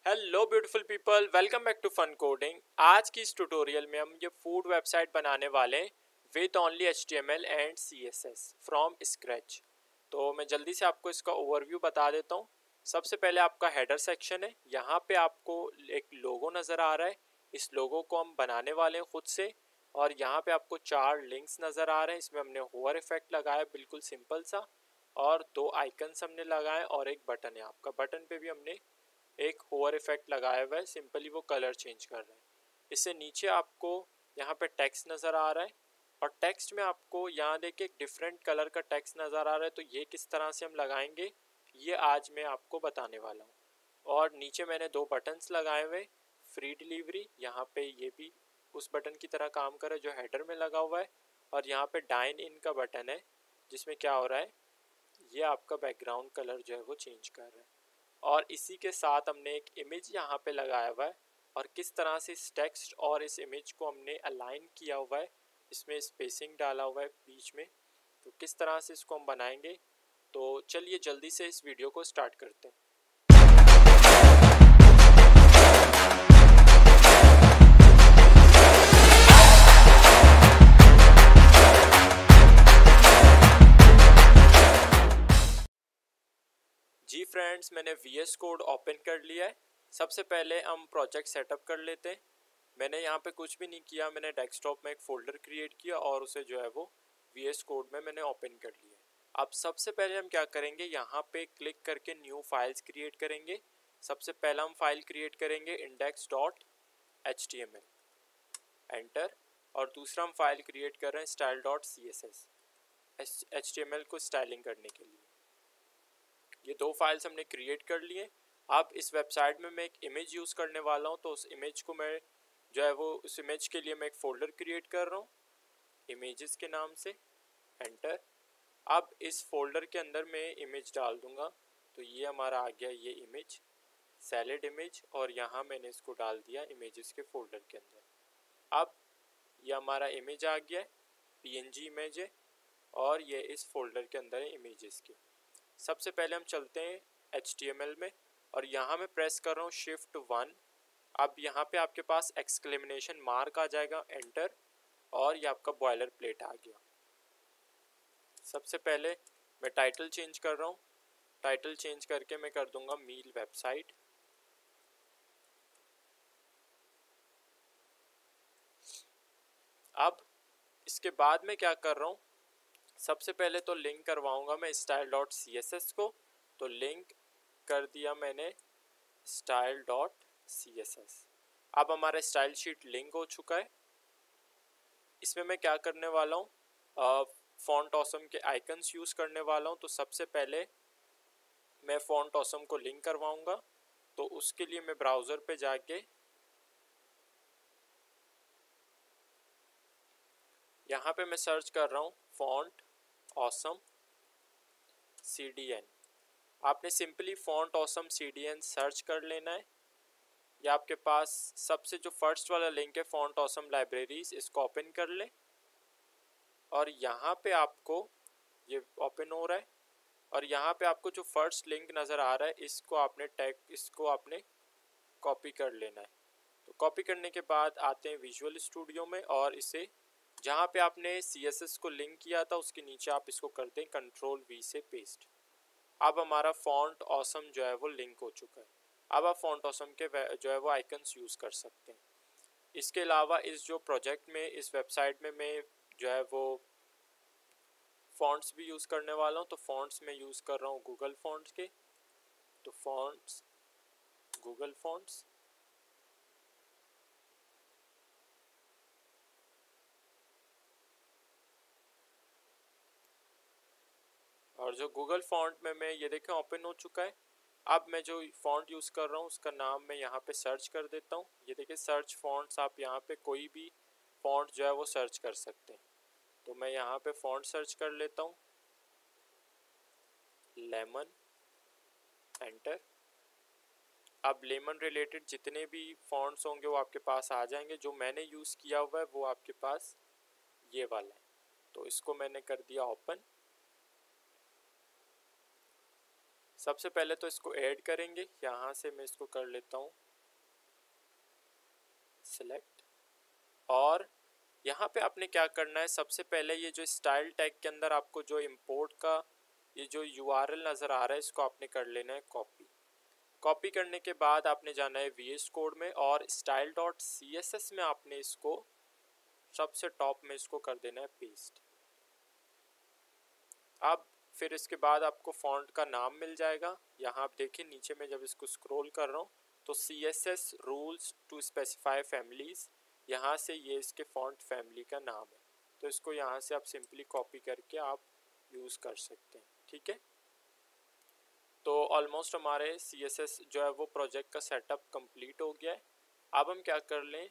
Hello beautiful people, welcome back to fun coding. आज की इस ट्यूटोरियल में हम ये फूड वेबसाइट बनाने वाले हैं with only HTML and CSS from scratch. तो मैं जल्दी से आपको इसका ओवरव्यू बता देता हूँ। सबसे पहले आपका हेडर सेक्शन है। यहाँ पे आपको एक लोगो नज़र आ रहा है। इस लोगो को हम बनाने वाले हैं खुद से। और यहाँ पे आपको 4 लिंक्स नज़र आ रहे हैं। इसमें हमने होवर इफेक्ट लगाया, बिल्कुल सिंपल सा, और 2 आइकन्स हमने लगाए और एक बटन है। आपका बटन पे भी हमने एक होवर इफेक्ट लगाया हुआ है, सिंपली वो कलर चेंज कर रहा है। इससे नीचे आपको यहाँ पे टेक्स्ट नज़र आ रहा है और टेक्स्ट में आपको यहाँ देखिए एक डिफरेंट कलर का टेक्स्ट नज़र आ रहा है। तो ये किस तरह से हम लगाएंगे ये आज मैं आपको बताने वाला हूँ। और नीचे मैंने 2 बटन्स लगाए हुए, फ्री डिलीवरी, यहाँ पे ये भी उस बटन की तरह काम कर रहा है जो हेडर में लगा हुआ है। और यहाँ पे डाइन इन का बटन है जिसमें क्या हो रहा है, ये आपका बैकग्राउंड कलर जो है वो चेंज कर रहा है। और इसी के साथ हमने एक इमेज यहाँ पे लगाया हुआ है और किस तरह से इस टेक्स्ट और इस इमेज को हमने अलाइन किया हुआ है, इसमें स्पेसिंग डाला हुआ है बीच में। तो किस तरह से इसको हम बनाएंगे, तो चलिए जल्दी से इस वीडियो को स्टार्ट करते हैं। जी फ्रेंड्स, मैंने VS कोड ओपन कर लिया है। सबसे पहले हम प्रोजेक्ट सेटअप कर लेते हैं। मैंने यहाँ पे कुछ भी नहीं किया, मैंने डेस्कटॉप में एक फ़ोल्डर क्रिएट किया और उसे जो है वो VS कोड में मैंने ओपन कर लिया। अब सबसे पहले हम क्या करेंगे, यहाँ पे क्लिक करके न्यू फाइल्स क्रिएट करेंगे। सबसे पहला हम फाइल क्रिएट करेंगे index.html, एंटर। और दूसरा हम फाइल क्रिएट कर रहे हैं style.css, HTML को स्टाइलिंग करने के लिए। ये 2 फाइल्स हमने क्रिएट कर लिए। अब इस वेबसाइट में मैं एक इमेज यूज़ करने वाला हूँ, तो उस इमेज को मैं जो है वो उस इमेज के लिए मैं एक फ़ोल्डर क्रिएट कर रहा हूँ इमेजेस के नाम से, एंटर। अब इस फोल्डर के अंदर मैं इमेज डाल दूँगा। तो ये हमारा आ गया ये इमेज, सैलेड इमेज, और यहाँ मैंने इसको डाल दिया इमेजेस के फोल्डर के अंदर। अब ये हमारा इमेज आ गया है, PNG इमेज है और ये इस फोल्डर के अंदर है इमेजेस के। सबसे पहले हम चलते हैं HTML में और यहाँ मैं प्रेस कर रहा हूँ Shift+1। अब यहाँ पे आपके पास एक्सक्लेमेशन मार्क आ जाएगा, एंटर, और ये आपका बॉयलर प्लेट आ गया। सबसे पहले मैं टाइटल चेंज कर रहा हूँ। टाइटल चेंज करके मैं कर दूंगा मील वेबसाइट। अब इसके बाद मैं क्या कर रहा हूँ, सबसे पहले तो लिंक करवाऊंगा मैं style.css को। तो लिंक कर दिया मैंने style.css। अब हमारा स्टाइल शीट लिंक हो चुका है। इसमें मैं क्या करने वाला हूँ, फॉन्ट ऑसम के आइकन्स यूज़ करने वाला हूँ। तो सबसे पहले मैं फॉन्ट ऑसम को लिंक करवाऊंगा। तो उसके लिए मैं ब्राउज़र पे जाके यहाँ पे मैं सर्च कर रहा हूँ फॉन्ट ऑसम CDN। आपने simply font awesome CDN search कर लेना है। या आपके पास सबसे जो फर्स्ट वाला लिंक है फॉन्ट ऑसम लाइब्रेरीज, इसको ओपन कर लें और यहाँ पे आपको ये ओपन हो रहा है और यहाँ पे आपको जो फर्स्ट लिंक नज़र आ रहा है इसको आपने कॉपी कर लेना है। तो कॉपी करने के बाद आते हैं विजुअल स्टूडियो में और इसे जहाँ पे आपने CSS को लिंक किया था उसके नीचे आप इसको करते हैं Ctrl+V से पेस्ट। अब हमारा फॉन्ट ऑसम जो है वो लिंक हो चुका है। अब आप फॉन्ट ऑसम के जो है वो आइकन्स यूज़ कर सकते हैं। इसके अलावा इस जो प्रोजेक्ट में इस वेबसाइट में मैं जो है वो फॉन्ट्स भी यूज़ करने वाला हूँ। तो फॉन्ट्स में यूज़ कर रहा हूँ गूगल फॉन्ट्स के। तो फॉन्ट्स, गूगल फॉन्ट्स, और जो गूगल फॉन्ट में मैं ये देखें ओपन हो चुका है। अब मैं जो फॉन्ट यूज़ कर रहा हूँ उसका नाम मैं यहाँ पे सर्च कर देता हूँ। ये देखिए सर्च फॉन्ट्स, आप यहाँ पे कोई भी फॉन्ट जो है वो सर्च कर सकते हैं। तो मैं यहाँ पे फॉन्ट सर्च कर लेता हूँ, लेमन, एंटर। अब लेमन रिलेटेड जितने भी फॉन्ट्स होंगे वो आपके पास आ जाएंगे। जो मैंने यूज़ किया हुआ है वो आपके पास ये वाला है। तो इसको मैंने कर दिया ओपन। सबसे पहले तो इसको ऐड करेंगे, यहाँ से मैं इसको कर लेता हूँ सिलेक्ट। और यहाँ पे आपने क्या करना है, सबसे पहले ये जो स्टाइल टैग के अंदर आपको जो इंपोर्ट का ये जो URL नज़र आ रहा है इसको आपने कर लेना है कॉपी करने के बाद आपने जाना है VS कोड में और style.css में आपने इसको सबसे टॉप में इसको कर देना है पेस्ट। अब फिर इसके बाद आपको फॉन्ट का नाम मिल जाएगा। यहाँ आप देखिए नीचे में जब इसको स्क्रॉल कर रहा हूँ तो CSS rules to specify families, यहाँ से ये इसके फॉन्ट फैमिली का नाम है। तो इसको यहाँ से आप सिंपली कॉपी करके आप यूज़ कर सकते हैं। ठीक है, तो ऑलमोस्ट हमारे CSS जो है वो प्रोजेक्ट का सेटअप कंप्लीट हो गया है। अब हम क्या कर लें,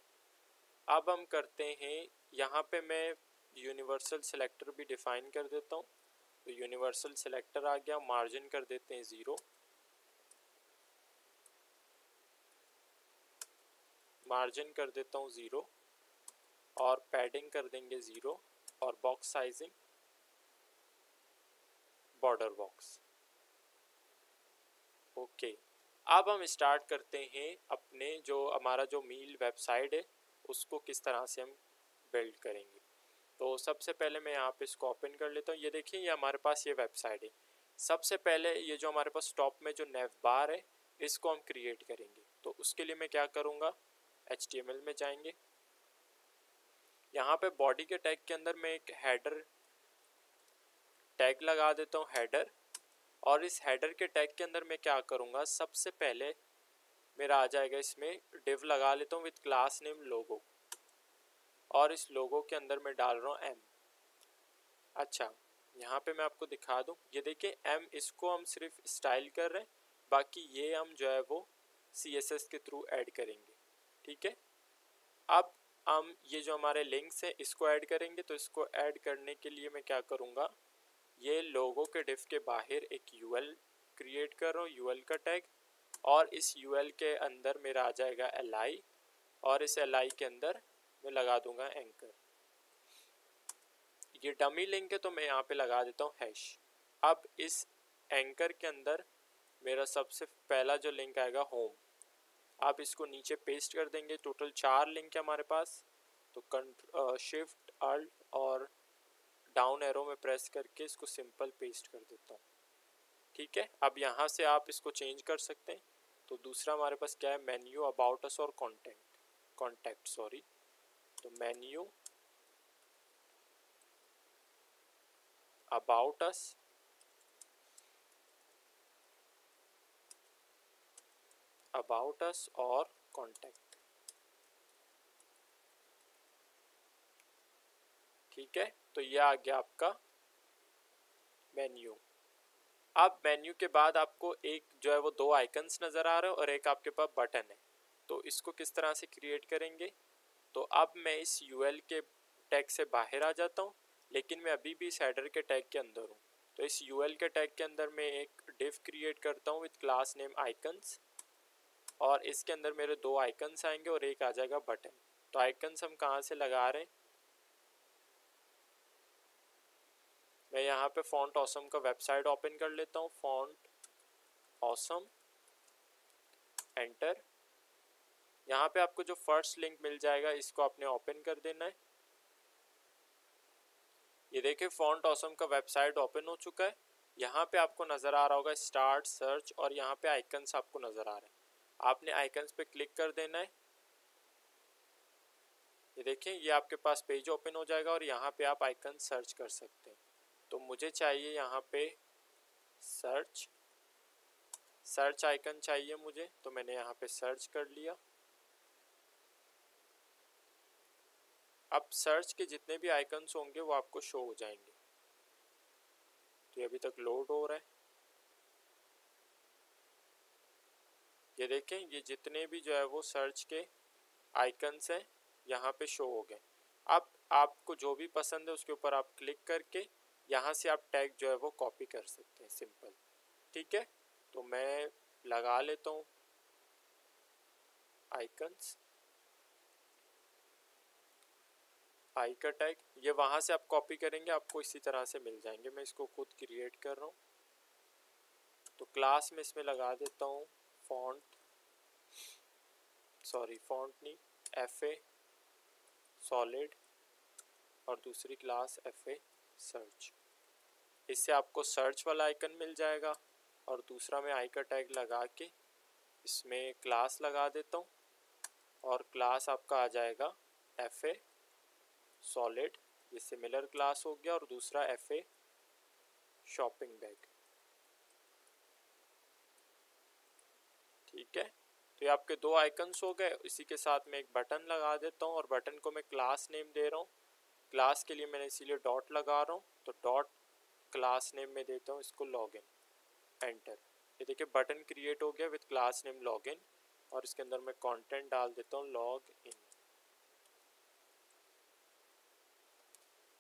अब हम करते हैं यहाँ पे मैं यूनिवर्सल सिलेक्टर भी डिफ़ाइन कर देता हूँ। तो यूनिवर्सल सिलेक्टर आ गया, मार्जिन कर देते हैं 0, मार्जिन कर देता हूँ 0 और पैडिंग कर देंगे 0 और box sizing border box. Okay, अब हम स्टार्ट करते हैं अपने जो हमारा जो मील वेबसाइट है उसको किस तरह से हम बिल्ड करेंगे। तो सबसे पहले मैं यहाँ पे इसको ओपन कर लेता हूँ। ये देखिए ये हमारे पास ये वेबसाइट है। सबसे पहले ये जो हमारे पास टॉप में जो नेव बार है इसको हम क्रिएट करेंगे। तो उसके लिए मैं क्या करूँगा, HTML में जाएंगे, यहाँ पे बॉडी के टैग के अंदर मैं एक हेडर टैग लगा देता हूँ हेडर। और इस हेडर के टैग के अंदर मैं क्या करूँगा, सबसे पहले मेरा आ जाएगा इसमें डिव लगा लेता हूँ विद क्लास नेम लोगो और इस लोगो के अंदर मैं डाल रहा हूँ M। अच्छा, यहाँ पे मैं आपको दिखा दूँ, ये देखिए M इसको हम सिर्फ स्टाइल कर रहे हैं, बाकी ये हम जो है वो CSS के थ्रू ऐड करेंगे। ठीक है, अब हम ये जो हमारे लिंक्स हैं इसको ऐड करेंगे। तो इसको ऐड करने के लिए मैं क्या करूँगा, ये लोगो के डिव के बाहर एक UL क्रिएट कर रहा हूँ, UL का टैग, और इस UL के अंदर मेरा आ जाएगा LI और इस LI के अंदर मैं लगा दूंगा एंकर। ये डमी लिंक है तो मैं यहाँ पे लगा देता हूँ हैश। अब इस एंकर के अंदर मेरा सबसे पहला जो लिंक आएगा होम, आप इसको नीचे पेस्ट कर देंगे। टोटल 4 लिंक है हमारे पास, तो शिफ्ट अल्ट और डाउन एरो में प्रेस करके इसको सिंपल पेस्ट कर देता हूँ। ठीक है, अब यहाँ से आप इसको चेंज कर सकते हैं। तो दूसरा हमारे पास क्या है, मेन्यू, अबाउट अस और कॉन्टैक्ट सॉरी। तो मेन्यू, अबाउट अस, और कॉन्टैक्ट। ठीक है, तो ये आ गया आपका मेन्यू। अब मेन्यू के बाद आपको एक जो है वो 2 आइकन्स नज़र आ रहे हैं और एक आपके पास बटन है। तो इसको किस तरह से क्रिएट करेंगे, तो अब मैं इस UL के टैग से बाहर आ जाता हूँ, लेकिन मैं अभी भी इस हेडर के टैग के अंदर हूँ। तो इस UL के टैग के अंदर मैं एक डिव क्रिएट करता हूँ विद क्लास नेम आइकन्स और इसके अंदर मेरे 2 आइकन्स आएंगे और एक आ जाएगा बटन। तो आइकन्स हम कहाँ से लगा रहे हैं, मैं यहाँ पे फॉन्ट ऑसम का वेबसाइट ओपन कर लेता हूँ, फॉन्ट ऑसम, एंटर। यहाँ पे आपको जो फर्स्ट लिंक मिल जाएगा इसको आपने ओपन कर देना है। ये देखिए फॉन्ट ऑसम का वेबसाइट ओपन हो चुका है। यहाँ पे आपको नज़र आ रहा होगा स्टार्ट सर्च और यहाँ पे आइकन्स आपको नज़र आ रहे हैं। आपने आइकन्स पे क्लिक कर देना है। ये देखें ये आपके पास पेज ओपन हो जाएगा और यहाँ पे आप आइकन सर्च कर सकते हैं। तो मुझे चाहिए यहाँ पे सर्च आइकन चाहिए मुझे, तो मैंने यहाँ पे सर्च कर लिया। अब सर्च के जितने भी आइकन्स होंगे वो आपको शो हो जाएंगे। तो ये अभी तक लोड हो रहा है। ये देखें ये जितने भी जो है वो सर्च के आइकन्स हैं यहाँ पे शो हो गए। अब आपको जो भी पसंद है उसके ऊपर आप क्लिक करके यहाँ से आप टैग जो है वो कॉपी कर सकते हैं, सिंपल। ठीक है, तो मैं लगा लेता हूँ आइकन्स, आई का टैग। ये वहाँ से आप कॉपी करेंगे आपको इसी तरह से मिल जाएंगे। मैं इसको खुद क्रिएट कर रहा हूँ। तो क्लास में इसमें लगा देता हूँ फॉन्ट नहीं, FA सॉलिड और दूसरी क्लास FA सर्च। इससे आपको सर्च वाला आइकन मिल जाएगा और दूसरा मैं आई का टैग लगा के इसमें क्लास लगा देता हूँ और क्लास आपका आ जाएगा FA सॉलिड, ये सिमिलर क्लास हो गया, और दूसरा FA शॉपिंग बैग। ठीक है, तो ये आपके दो आइकन्स हो गए। इसी के साथ मैं एक बटन लगा देता हूँ और बटन को मैं क्लास नेम दे रहा हूँ। क्लास के लिए मैंने इसीलिए डॉट लगा रहा हूँ, तो डॉट क्लास नेम में देता हूँ इसको लॉगिन, एंटर। ये देखिए बटन क्रिएट हो गया विद क्लास नेम लॉगिन, और इसके अंदर मैं कंटेंट डाल देता हूँ लॉग इन।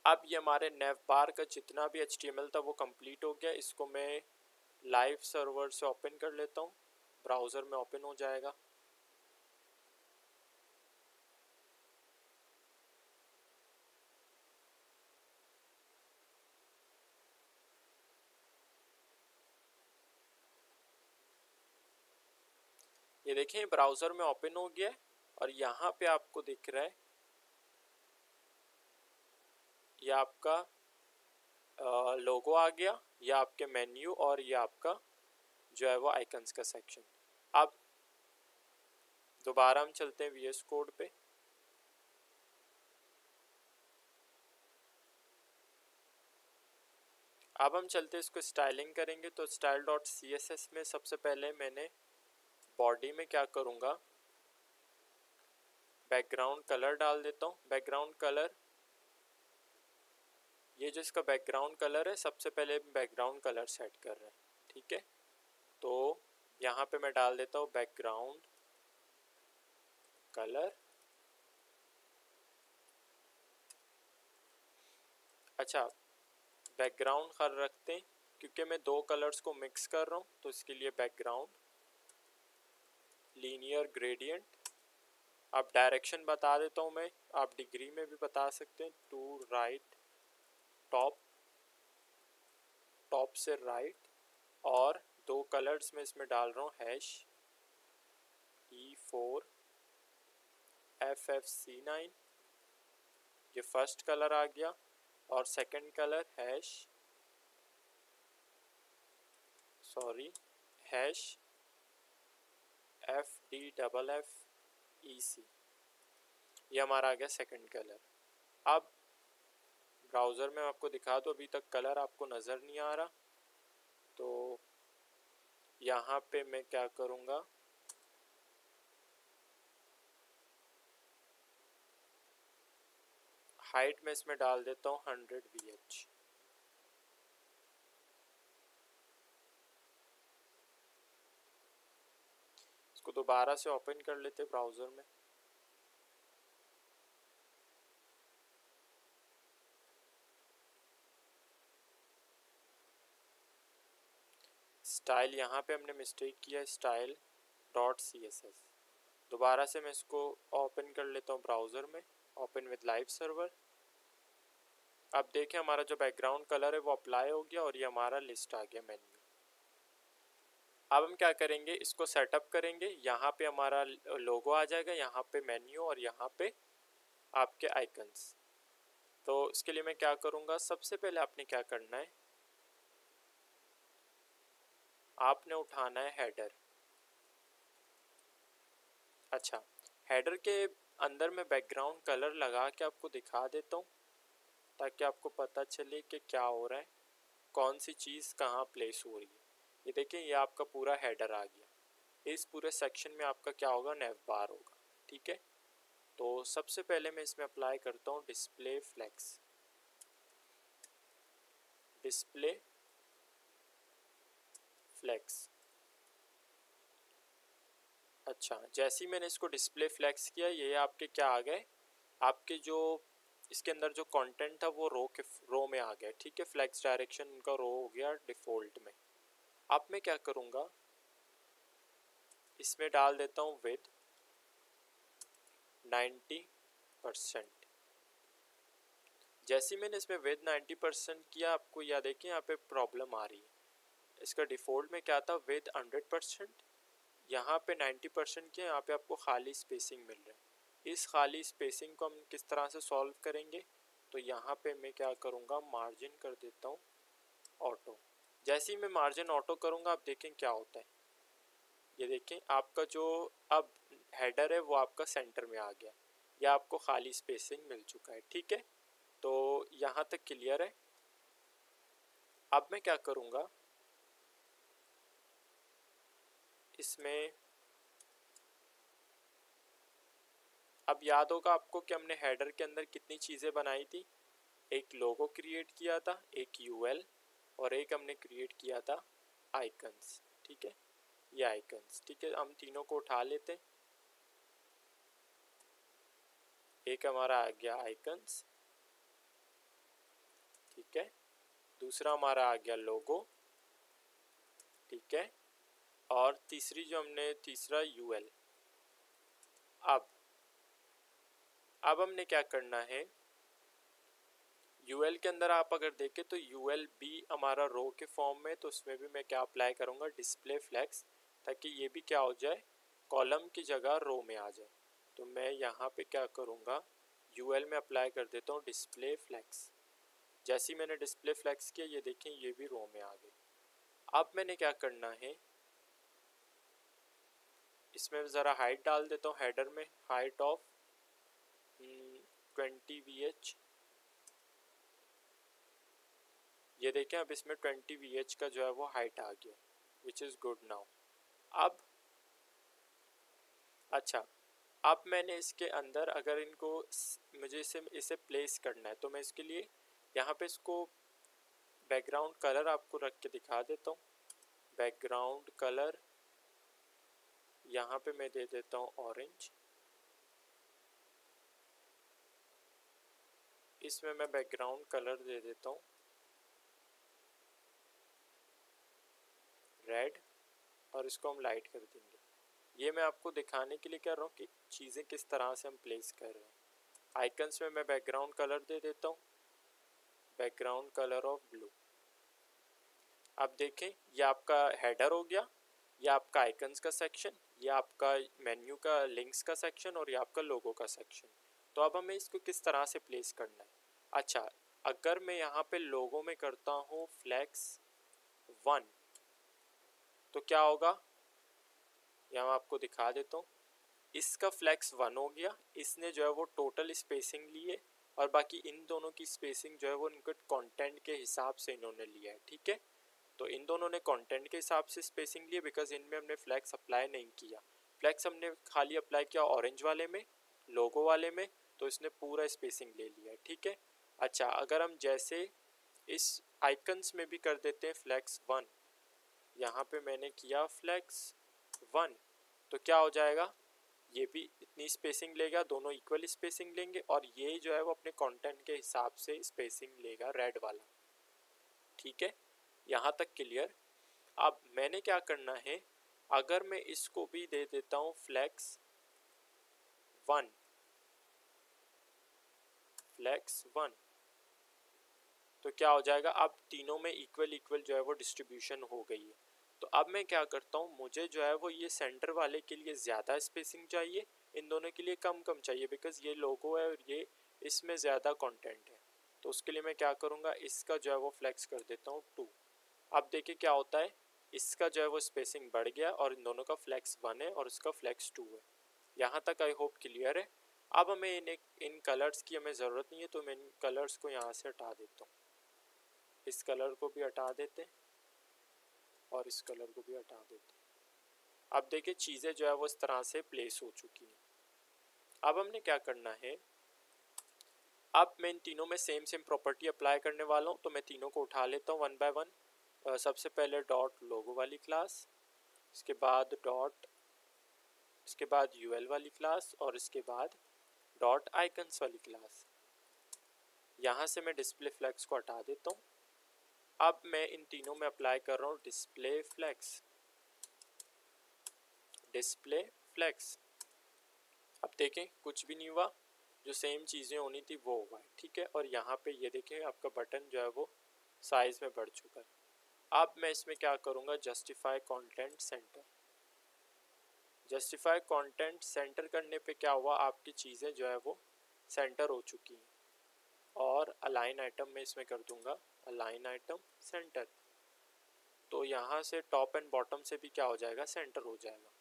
अब ये हमारे नेवबार का जितना भी HTML था वो कंप्लीट हो गया। इसको मैं लाइव सर्वर से ओपन कर लेता हूँ, ब्राउज़र में ओपन हो जाएगा। ये देखें ब्राउज़र में ओपन हो गया है और यहाँ पे आपको दिख रहा है ये आपका लोगो आ गया, ये आपके मेन्यू और ये आपका जो है वो आइकन्स का सेक्शन। अब दोबारा हम चलते हैं VS कोड पे। अब हम चलते हैं इसको स्टाइलिंग करेंगे, तो style.css में सबसे पहले मैंने बॉडी में क्या करूँगा, बैकग्राउंड कलर डाल देता हूँ। बैकग्राउंड कलर, ये जो इसका बैकग्राउंड कलर है सबसे पहले बैकग्राउंड कलर सेट कर रहे हैं। ठीक है, तो यहाँ पे मैं डाल देता हूँ बैकग्राउंड कलर। अच्छा, बैकग्राउंड कर रखते हैं क्योंकि मैं दो कलर्स को मिक्स कर रहा हूँ, तो इसके लिए बैकग्राउंड लीनियर ग्रेडियंट। अब डायरेक्शन बता देता हूँ मैं, आप डिग्री में भी बता सकते हैं, टू राइट टॉप, टॉप से राइट। और दो कलर्स में इसमें डाल रहा हूँ हैश E4 FFC9, ये फर्स्ट कलर आ गया, और सेकंड कलर हैश FDFFEC, ये हमारा आ गया सेकंड कलर। अब ब्राउज़र में आपको दिखा दो, अभी तक कलर आपको नज़र नहीं आ रहा, तो यहाँ पे मैं क्या करूँगा, हाइट में इसमें डाल देता हूँ 100 VH। इसको दोबारा से ओपन कर लेते ब्राउज़र में। स्टाइल, यहाँ पे हमने मिस्टेक किया, style.css। दोबारा से मैं इसको ओपन कर लेता हूँ ब्राउज़र में, ओपन विद लाइव सर्वर। अब देखें हमारा जो बैकग्राउंड कलर है वो अप्लाई हो गया और ये हमारा लिस्ट आ गया मेन्यू। अब हम क्या करेंगे, इसको सेटअप करेंगे। यहाँ पे हमारा लोगो आ जाएगा, यहाँ पे मेन्यू और यहाँ पे आपके आइकन्स। तो इसके लिए मैं क्या करूँगा, सबसे पहले आपने क्या करना है, आपने उठाना है हेडर। अच्छा, हेडर के अंदर मैं बैकग्राउंड कलर लगा के आपको दिखा देता हूँ ताकि आपको पता चले कि क्या हो रहा है, कौन सी चीज़ कहाँ प्लेस हो रही है। ये देखिए ये आपका पूरा हेडर आ गया। इस पूरे सेक्शन में आपका क्या होगा, नेवबार होगा। ठीक है, तो सबसे पहले मैं इसमें अप्लाई करता हूँ डिस्प्ले फ्लेक्स। डिस्प्ले फ्लेक्स, अच्छा, जैसे ही मैंने इसको डिस्प्ले फ्लेक्स किया, ये आपके क्या आ गए, आपके जो इसके अंदर जो कंटेंट था वो रो में आ गया। ठीक है, फ्लेक्स डायरेक्शन उनका रो हो गया डिफ़ॉल्ट में। अब मैं क्या करूँगा, इसमें डाल देता हूँ विद 90%। जैसे ही मैंने इसमें विद 90% किया, आपको यह देखिए यहाँ पे प्रॉब्लम आ रही है, इसका डिफ़ॉल्ट में क्या था, विद 100%, यहाँ पे 90% के, यहाँ पे आपको खाली स्पेसिंग मिल रहा है। इस खाली स्पेसिंग को हम किस तरह से सॉल्व करेंगे, तो यहाँ पे मैं क्या करूँगा, मार्जिन कर देता हूँ ऑटो। जैसे ही मैं मार्जिन ऑटो करूँगा आप देखें क्या होता है, ये देखें आपका जो अब हेडर है वो आपका सेंटर में आ गया, या आपको खाली स्पेसिंग मिल चुका है। ठीक है, तो यहाँ तक क्लियर है। अब मैं क्या करूँगा, इसमें अब याद होगा आपको कि हमने हेडर के अंदर कितनी चीज़ें बनाई थी, एक लोगो क्रिएट किया था, एक यूएल, और एक हमने क्रिएट किया था आइकन्स। ठीक है, ये आइकन्स। ठीक है, हम तीनों को उठा लेते हैं। एक हमारा आ गया आइकन्स, ठीक है, दूसरा हमारा आ गया लोगो, ठीक है, और तीसरी जो हमने तीसरा यूएल। अब हमने क्या करना है, यूएल के अंदर आप अगर देखें तो यूएल भी हमारा रो के फॉर्म में, तो उसमें भी मैं क्या अप्लाई करूँगा, डिस्प्ले फ्लेक्स, ताकि ये भी क्या हो जाए, कॉलम की जगह रो में आ जाए। तो मैं यहाँ पे क्या करूँगा, यूएल में अप्लाई कर देता हूँ डिस्प्ले फ्लेक्स। जैसे ही मैंने डिस्प्ले फ्लेक्स किया, ये देखें ये भी रो में आ गई। अब मैंने क्या करना है, इसमें ज़रा हाइट डाल देता हूँ, हेडर में हाइट ऑफ 20 VH। ये देखें अब इसमें 20 VH का जो है वो हाइट आ गया, विच इज़ गुड नाउ। अब अच्छा, अब मैंने इसके अंदर अगर इनको मुझे इसे प्लेस करना है, तो मैं इसके लिए यहाँ पे इसको बैकग्राउंड कलर आपको रख के दिखा देता हूँ। बैकग्राउंड कलर यहाँ पे मैं दे देता हूँ ऑरेंज, इसमें मैं बैकग्राउंड कलर दे देता हूँ रेड, और इसको हम लाइट कर देंगे। ये मैं आपको दिखाने के लिए कर रहा हूँ कि चीज़ें किस तरह से हम प्लेस कर रहे हैं। आइकन्स में मैं बैकग्राउंड कलर दे देता हूँ, बैकग्राउंड कलर ऑफ ब्लू। अब देखें ये आपका हेडर हो गया, ये आपका आइकन्स का सेक्शन, ये आपका मेन्यू का लिंक्स का सेक्शन, और ये आपका लोगो का सेक्शन। तो अब हमें इसको किस तरह से प्लेस करना है। अच्छा, अगर मैं यहाँ पे लोगो में करता हूँ फ्लेक्स 1, तो क्या होगा, यहाँ आपको दिखा देता हूँ। इसका फ्लेक्स 1 हो गया, इसने जो है वो टोटल स्पेसिंग ली है, और बाकी इन दोनों की स्पेसिंग जो है वो इनके कंटेंट के हिसाब से इन्होंने लिया है। ठीक है, तो इन दोनों ने कंटेंट के हिसाब से स्पेसिंग ली, बिकॉज इनमें हमने फ्लेक्स अप्लाई नहीं किया। फ्लेक्स हमने खाली अप्लाई किया ऑरेंज वाले में, लोगो वाले में, तो इसने पूरा स्पेसिंग ले लिया है। ठीक है, अच्छा, अगर हम जैसे इस आइकन्स में भी कर देते हैं फ्लेक्स 1, यहाँ पे मैंने किया फ्लेक्स 1, तो क्या हो जाएगा, ये भी इतनी स्पेसिंग लेगा, दोनों इक्वल स्पेसिंग लेंगे, और ये जो है वो अपने कंटेंट के हिसाब से स्पेसिंग लेगा रेड वाला। ठीक है, यहाँ तक क्लियर। अब मैंने क्या करना है, अगर मैं इसको भी दे देता हूँ फ्लेक्स 1, फ्लेक्स 1, तो क्या हो जाएगा, अब तीनों में इक्वल इक्वल जो है वो डिस्ट्रीब्यूशन हो गई है। तो अब मैं क्या करता हूँ, मुझे जो है वो ये सेंटर वाले के लिए ज़्यादा स्पेसिंग चाहिए, इन दोनों के लिए कम कम चाहिए, बिकॉज ये लोगो है और ये इसमें ज़्यादा कंटेंट है। तो उसके लिए मैं क्या करूँगा, इसका जो है वो फ्लेक्स कर देता हूँ 2। अब देखिए क्या होता है, इसका जो है वो स्पेसिंग बढ़ गया, और इन दोनों का फ्लेक्स 1 है और इसका फ्लेक्स 2 है। यहाँ तक आई होप क्लियर है। अब हमें इन कलर्स की हमें ज़रूरत नहीं है, तो मैं इन कलर्स को यहाँ से हटा देता हूँ। इस कलर को भी हटा देते हैं, और इस कलर को भी हटा देते हैं। अब देखिए चीज़ें जो है वो इस तरह से प्लेस हो चुकी हैं। अब हमने क्या करना है, अब मैं इन तीनों में सेम प्रॉपर्टी अप्लाई करने वाला हूँ, तो मैं तीनों को उठा लेता हूँ 1 बाय 1। सबसे पहले डॉट लोगो वाली क्लास, इसके बाद इसके बाद यूएल वाली क्लास, और इसके बाद डॉट आइकन्स वाली क्लास। यहाँ से मैं डिस्प्ले फ्लेक्स को हटा देता हूँ। अब मैं इन तीनों में अप्लाई कर रहा हूँ डिस्प्ले फ्लेक्स, डिस्प्ले फ्लेक्स। अब देखें कुछ भी नहीं हुआ, जो सेम चीज़ें होनी थी वो हुआ है। ठीक है, और यहाँ पे ये देखें आपका बटन जो है वो साइज़ में बढ़ चुका है। अब मैं इसमें क्या करूँगा, justify content centre. Justify content centre करने पे क्या हुआ, आपकी चीज़ें जो है वो सेंटर हो चुकी हैं। और अलाइन आइटम में इसमें कर दूंगा अलाइन आइटम सेंटर, तो यहाँ से टॉप एंड बॉटम से भी क्या हो जाएगा, सेंटर हो जाएगा।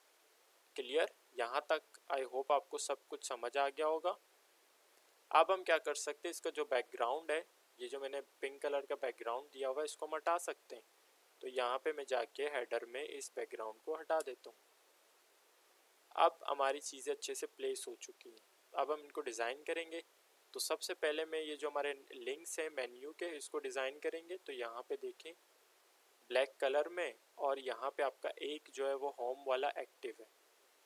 क्लियर, यहाँ तक आई होप आपको सब कुछ समझ आ गया होगा। अब हम क्या कर सकते हैं, इसका जो बैकग्राउंड है, ये जो मैंने पिंक कलर का बैकग्राउंड दिया हुआ है, इसको हम हटा सकते हैं। तो यहाँ पे मैं जाके हेडर में इस बैकग्राउंड को हटा देता हूँ। अब हमारी चीज़ें अच्छे से प्लेस हो चुकी हैं। अब हम इनको डिज़ाइन करेंगे। तो सबसे पहले मैं ये जो हमारे लिंक्स हैं मेन्यू के, इसको डिज़ाइन करेंगे। तो यहाँ पे देखें ब्लैक कलर में, और यहाँ पे आपका एक जो है वो होम वाला एक्टिव है।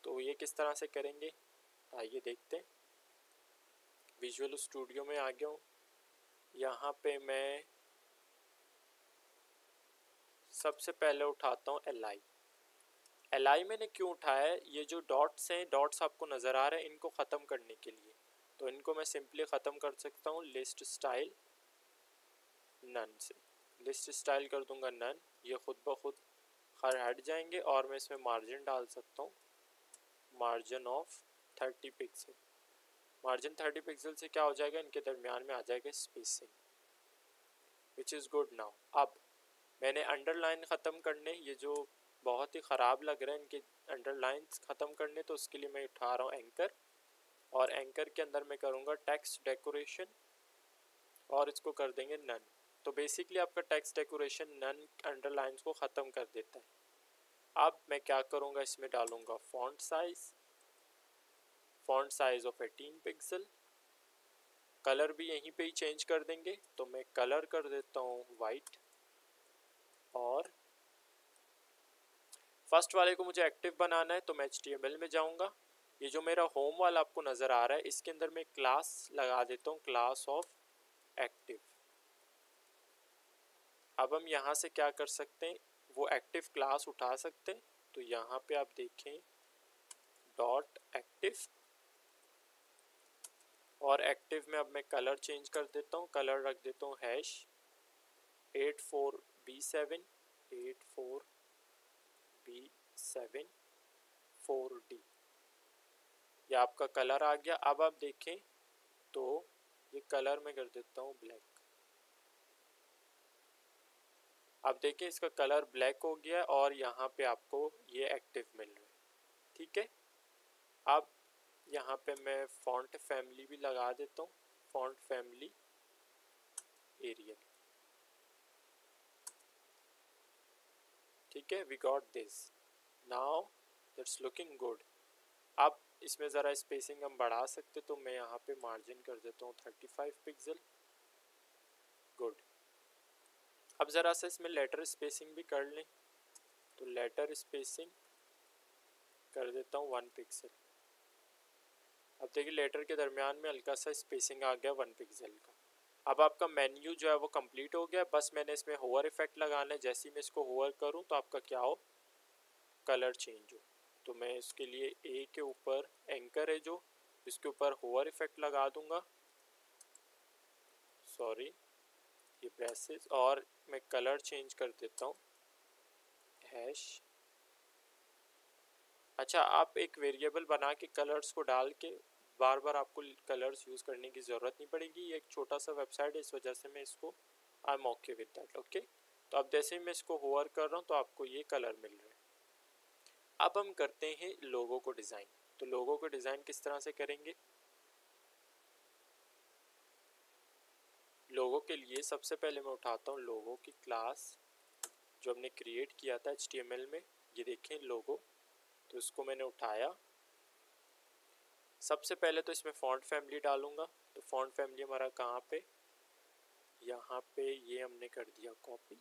तो ये किस तरह से करेंगे, आइए देखते हैं। विजुअल स्टूडियो में आ गया हूँ। यहाँ पे मैं सबसे पहले उठाता हूँ एल आई मैंने क्यों उठाया है, ये जो डॉट्स हैं, डॉट्स आपको नज़र आ रहे हैं, इनको ख़त्म करने के लिए। तो इनको मैं सिंपली ख़त्म कर सकता हूँ लिस्ट स्टाइल नन से। लिस्ट स्टाइल कर दूंगा नन, ये खुद ब खुद हट जाएंगे। और मैं इसमें मार्जिन डाल सकता हूँ, margin of 30 pixel. Margin 30 pixel से क्या हो जाएगा, इनके दरमियान में आ जाएगा spacing, which is good. Now अब मैंने अंडरलाइन ख़त्म करने, ये जो बहुत ही ख़राब लग रहा है इनके अंडरलाइंस ख़त्म करने, तो उसके लिए मैं उठा रहा हूँ एंकर। और एंकर के अंदर मैं करूँगा टेक्स्ट डेकोरेशन, और इसको कर देंगे नन। तो बेसिकली आपका टेक्स्ट डेकोरेशन नन अंडरलाइंस को ख़त्म कर देता है। अब मैं क्या करूँगा, इसमें डालूँगा font size of 18 pixel. Colour भी यहीं पे ही चेंज कर देंगे। तो मैं कलर कर देता हूँ वाइट। और फर्स्ट वाले को मुझे एक्टिव बनाना है, तो मैं HTML में जाऊँगा। ये जो मेरा होम वाला आपको नज़र आ रहा है, इसके अंदर मैं क्लास लगा देता हूँ, क्लास ऑफ एक्टिव। अब हम यहाँ से क्या कर सकते हैं, वो एक्टिव क्लास उठा सकते हैं। तो यहाँ पे आप देखें डॉट एक्टिव, और एक्टिव में अब मैं कलर चेंज कर देता हूँ। कलर रख देता हूँ हैश 84B7 4D। ये आपका कलर आ गया। अब आप देखें तो ये कलर में कर देता हूँ ब्लैक। अब देखिए इसका कलर ब्लैक हो गया, और यहाँ पे आपको ये एक्टिव मिल रहा है। ठीक है, अब यहाँ पे मैं फॉन्ट फैमिली भी लगा देता हूँ, फॉन्ट फैमिली एरियल। ठीक है, we got this, now that's looking good. अब इसमें ज़रा स्पेसिंग हम बढ़ा सकते, तो मैं यहाँ पे मार्जिन कर देता हूँ 35 पिक्सल। गुड। अब ज़रा सा इसमें लेटर स्पेसिंग भी कर लें, तो लेटर स्पेसिंग कर देता हूँ 1 पिक्सल। अब देखिए लेटर के दरमियान में हल्का सा स्पेसिंग आ गया 1 पिक्सल का। अब आपका मेन्यू जो है वो कंप्लीट हो गया। बस मैंने इसमें होवर इफेक्ट लगाना है। जैसे ही मैं इसको होवर करूँ तो आपका क्या हो, कलर चेंज हो। तो मैं इसके लिए ए के ऊपर एंकर है जो, इसके ऊपर होवर इफेक्ट लगा दूंगा, सॉरी ये ब्रेसेस, और मैं कलर चेंज कर देता हूँ हैश। अच्छा, आप एक वेरिएबल बना के कलर्स को डाल के बार बार आपको कलर्स यूज़ करने की ज़रूरत नहीं पड़ेगी। ये एक छोटा सा वेबसाइट है, इस वजह से मैं इसको I am okay with that. Okay, तो अब जैसे ही मैं इसको होवर कर रहा हूँ तो आपको ये कलर मिल रहा है। अब हम करते हैं लोगो को डिज़ाइन। तो लोगो को डिज़ाइन किस तरह से करेंगे, लोगो के लिए सबसे पहले मैं उठाता हूँ लोगो की क्लास जो हमने क्रिएट किया था HTML में। ये देखें लोगो, तो इसको मैंने उठाया। सबसे पहले तो इसमें फॉन्ट फैमिली डालूंगा। तो फॉन्ट फैमिली हमारा कहाँ पे, यहाँ पे ये हमने कर दिया कॉपी,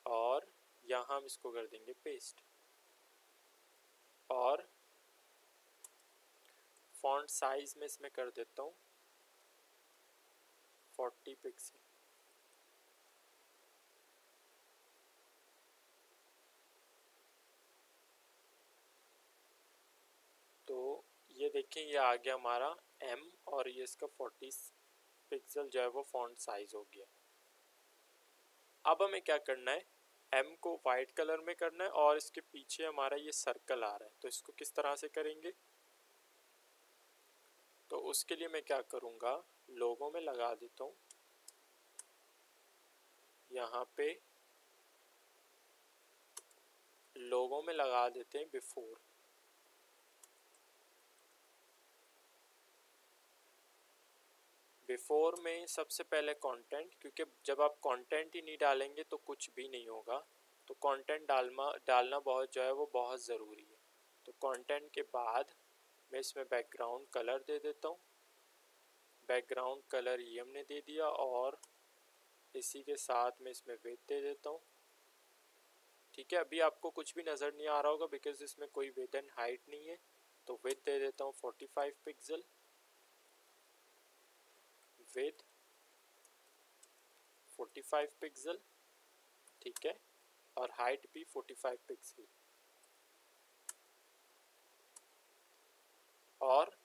और यहाँ हम इसको कर देंगे पेस्ट। और फॉन्ट साइज में इसमें कर देता हूँ 40 पिक्सल। तो ये देखें ये आ गया हमारा M, और ये इसका 40 पिक्सल जो है वो फॉन्ट साइज हो गया। अब हमें क्या करना है, एम को वाइट कलर में करना है और इसके पीछे हमारा ये सर्कल आ रहा है, तो इसको किस तरह से करेंगे। तो उसके लिए मैं क्या करूँगा, लोगों में लगा देता हूँ, यहाँ पे लोगों में लगा देते हैं बिफोर। बिफोर में सबसे पहले कंटेंट, क्योंकि जब आप कंटेंट ही नहीं डालेंगे तो कुछ भी नहीं होगा, तो कंटेंट डालना बहुत जो है वो बहुत ज़रूरी है। तो कंटेंट के बाद मैं इसमें बैकग्राउंड कलर दे देता हूँ, बैकग्राउंड कलर ये हमने दे दिया, और इसी के साथ मैं इसमें विड्थ दे देता हूँ। ठीक है, अभी आपको कुछ भी नज़र नहीं आ रहा होगा बिकॉज इसमें कोई विड्थ एंड हाइट नहीं है, तो विड्थ दे देता हूँ 45 पिक्सल, विड्थ 45 पिक्सल, ठीक है, और हाइट भी 45 पिक्सल। और